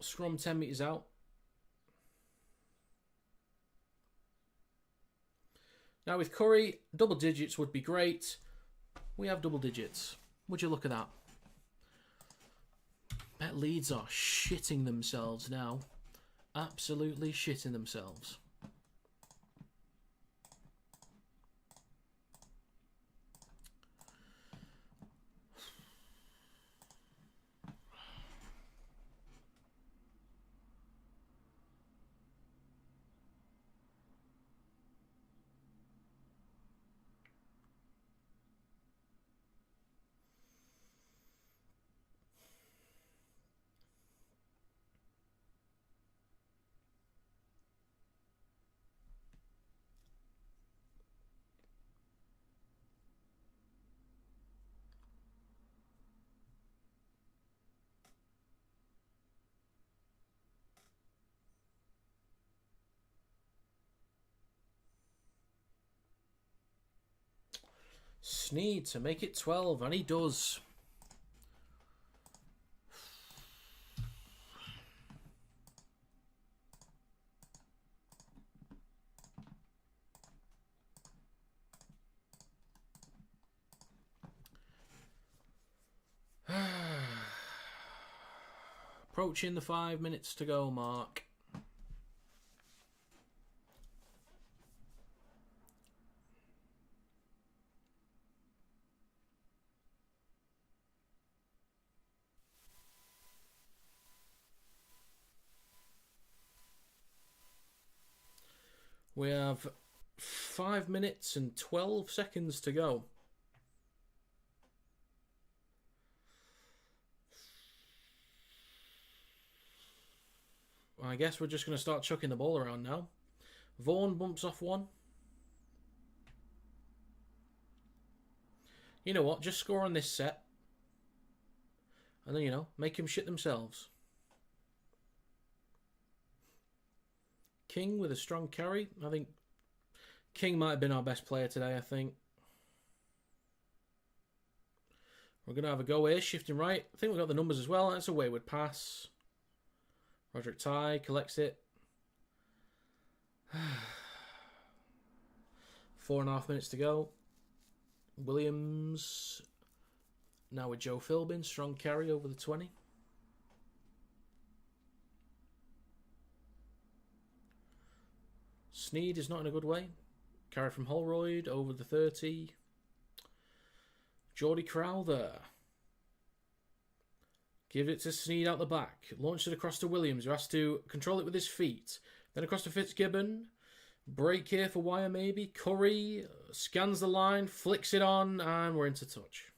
Scrum 10 metres out. Now with Curry, double digits would be great. We have double digits. Would you look at that? Bet Leeds are shitting themselves now. Absolutely shitting themselves. Sneed to make it 12, and he does. Approaching the 5 minutes to go mark. We have 5 minutes and 12 seconds to go. I guess we're just going to start chucking the ball around now. Vaughan bumps off one. You know what? Just score on this set. And then, you know, make them shit themselves. King with a strong carry. I think King might have been our best player today, I think. We're going to have a go here. Shifting right. I think we've got the numbers as well. That's a wayward pass. Roderick Ty collects it. 4.5 minutes to go. Williams. Now with Joe Philbin. Strong carry over the 20. Sneed is not in a good way. Carry from Holroyd over the 30. Geordie Crowther. Give it to Sneed out the back. Launch it across to Williams, who has to control it with his feet. Then across to Fitzgibbon. Break here for Wire maybe. Curry scans the line, flicks it on, and we're into touch.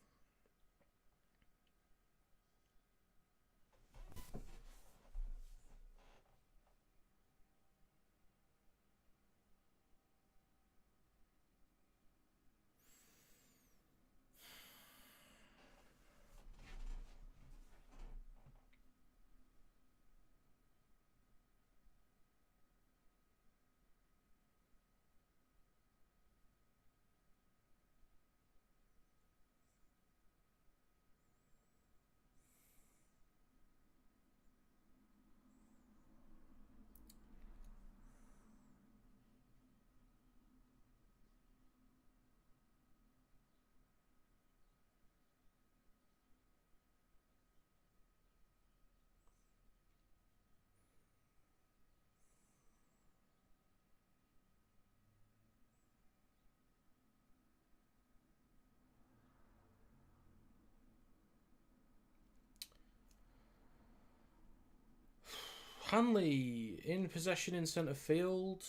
Hanley in possession in centre field.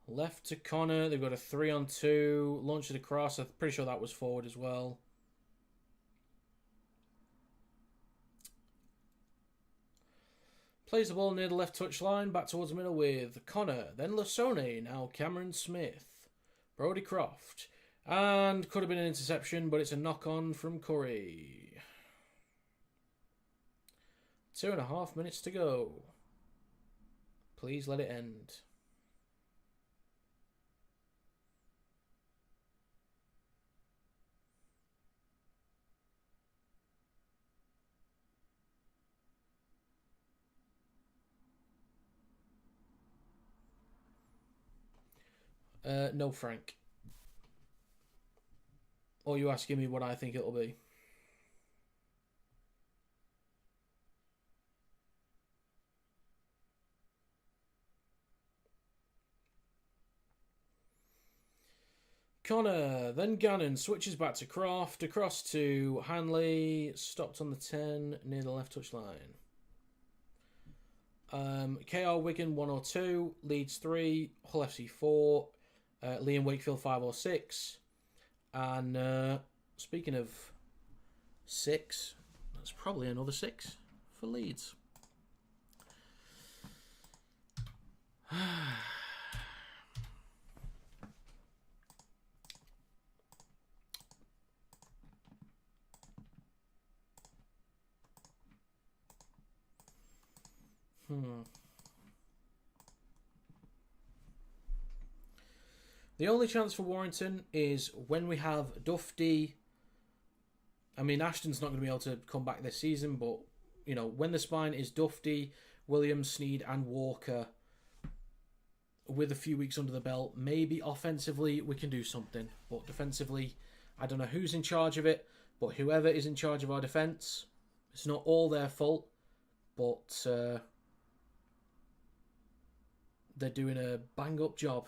Left to Connor. They've got a 3-on-2. Launch it across. I'm pretty sure that was forward as well. Plays the ball near the left touchline. Back towards the middle with Connor. Then Lasone. Now Cameron Smith. Brodie Croft. And could have been an interception, but it's a knock-on from Curry. 2.5 minutes to go. Please let it end. No, Frank. Or are you asking me what I think it'll be? Connor, then Gannon switches back to Croft, across to Hanley, stopped on the 10 near the left touchline. KR Wigan 102, Leeds 3, Hull FC 4, Liam Wakefield 506. And speaking of 6, that's probably another 6 for Leeds. The only chance for Warrington is when we have Dufty. I mean, Ashton's not going to be able to come back this season, but, you know, when the spine is Dufty, Williams, Sneed, and Walker with a few weeks under the belt, maybe offensively we can do something. But defensively, I don't know who's in charge of it, but whoever is in charge of our defence, it's not all their fault, but they're doing a bang-up job.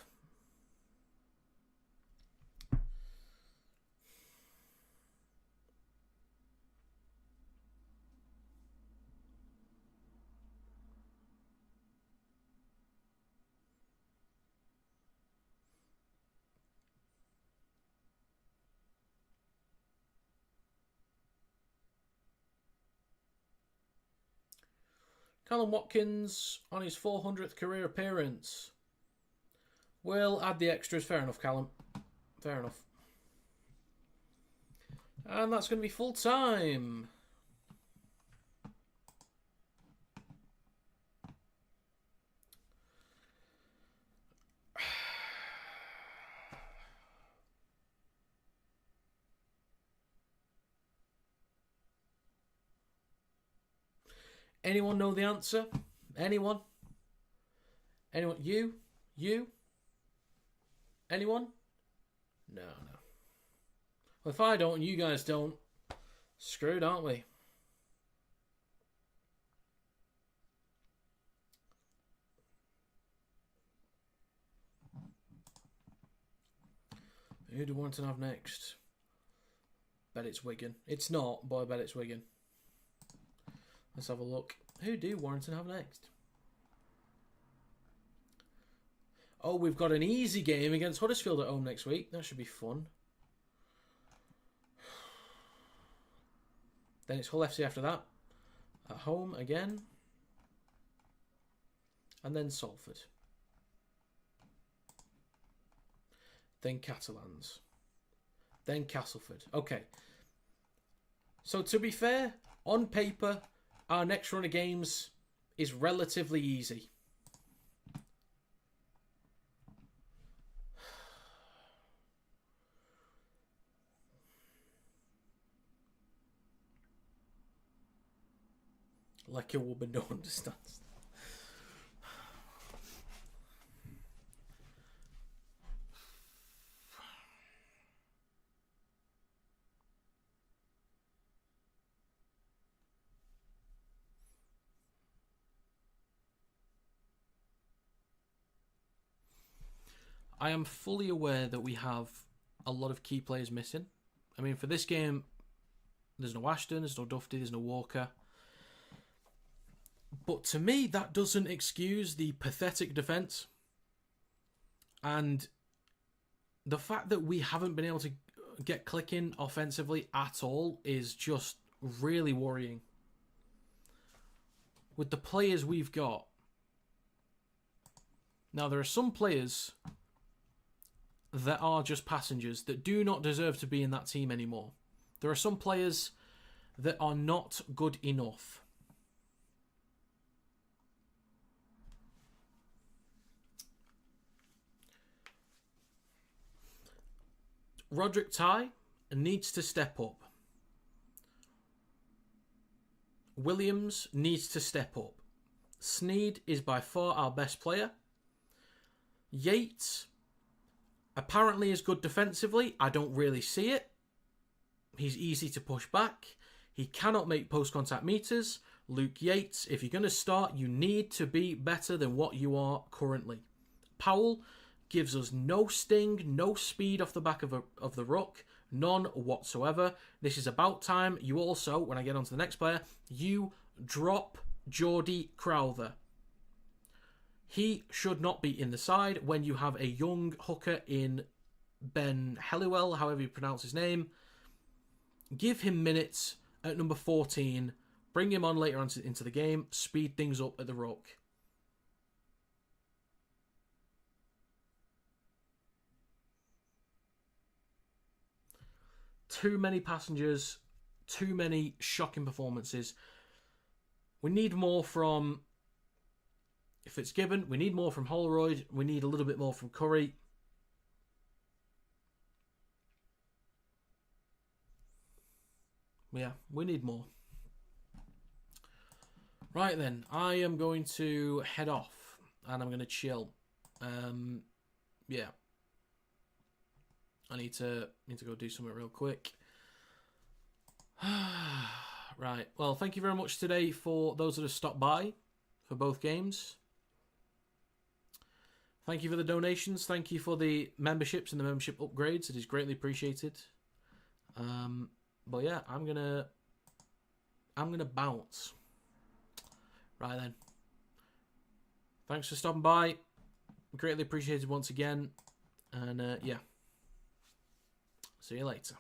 Callum Watkins on his 400th career appearance. We'll add the extras. Fair enough, Callum. Fair enough. And that's going to be full time. Anyone know the answer? Anyone? Anyone? You? You? Anyone? No. Well, if I don't and you guys don't, screwed, aren't we? Who do Warrington have next? Bet it's Wigan. It's not, but I bet it's Wigan. Let's have a look. Who do Warrington have next? Oh, we've got an easy game against Huddersfield at home next week. That should be fun. Then it's Hull FC after that. At home again. And then Salford. Then Catalans. Then Castleford. Okay. So to be fair, on paper, our next run of games is relatively easy. Like a woman no understands. I am fully aware that we have a lot of key players missing. I mean, for this game, there's no Ashton, there's no Duffy, there's no Walker. But to me, that doesn't excuse the pathetic defence. And the fact that we haven't been able to get clicking offensively at all is just really worrying. With the players we've got. Now, there are some players that are just passengers that do not deserve to be in that team anymore. There are some players that are not good enough. Roderick Ty needs to step up. Williams needs to step up. Sneed is by far our best player. Yates apparently is good defensively. I don't really see it. He's easy to push back. He cannot make post-contact meters. Luke Yates, if you're going to start, you need to be better than what you are currently. Powell gives us no sting, no speed off the back of the ruck. None whatsoever. This is about time you also, when I get on to the next player, you drop Geordie Crowther. He should not be in the side when you have a young hooker in Ben Helliwell, however you pronounce his name. Give him minutes at number 14. Bring him on later on into the game. Speed things up at the ruck. Too many passengers. Too many shocking performances. We need more from Fitzgibbon. We need more from Holroyd. We need a little bit more from Curry. Yeah, we need more. Right then, I am going to head off and I'm going to chill. Yeah. I need to go do something real quick. Right. Well, thank you very much today for those that have stopped by for both games. Thank you for the donations. Thank you for the memberships and the membership upgrades. It is greatly appreciated. But yeah, I'm gonna bounce. Right then. Thanks for stopping by. Greatly appreciated once again. And yeah. See you later.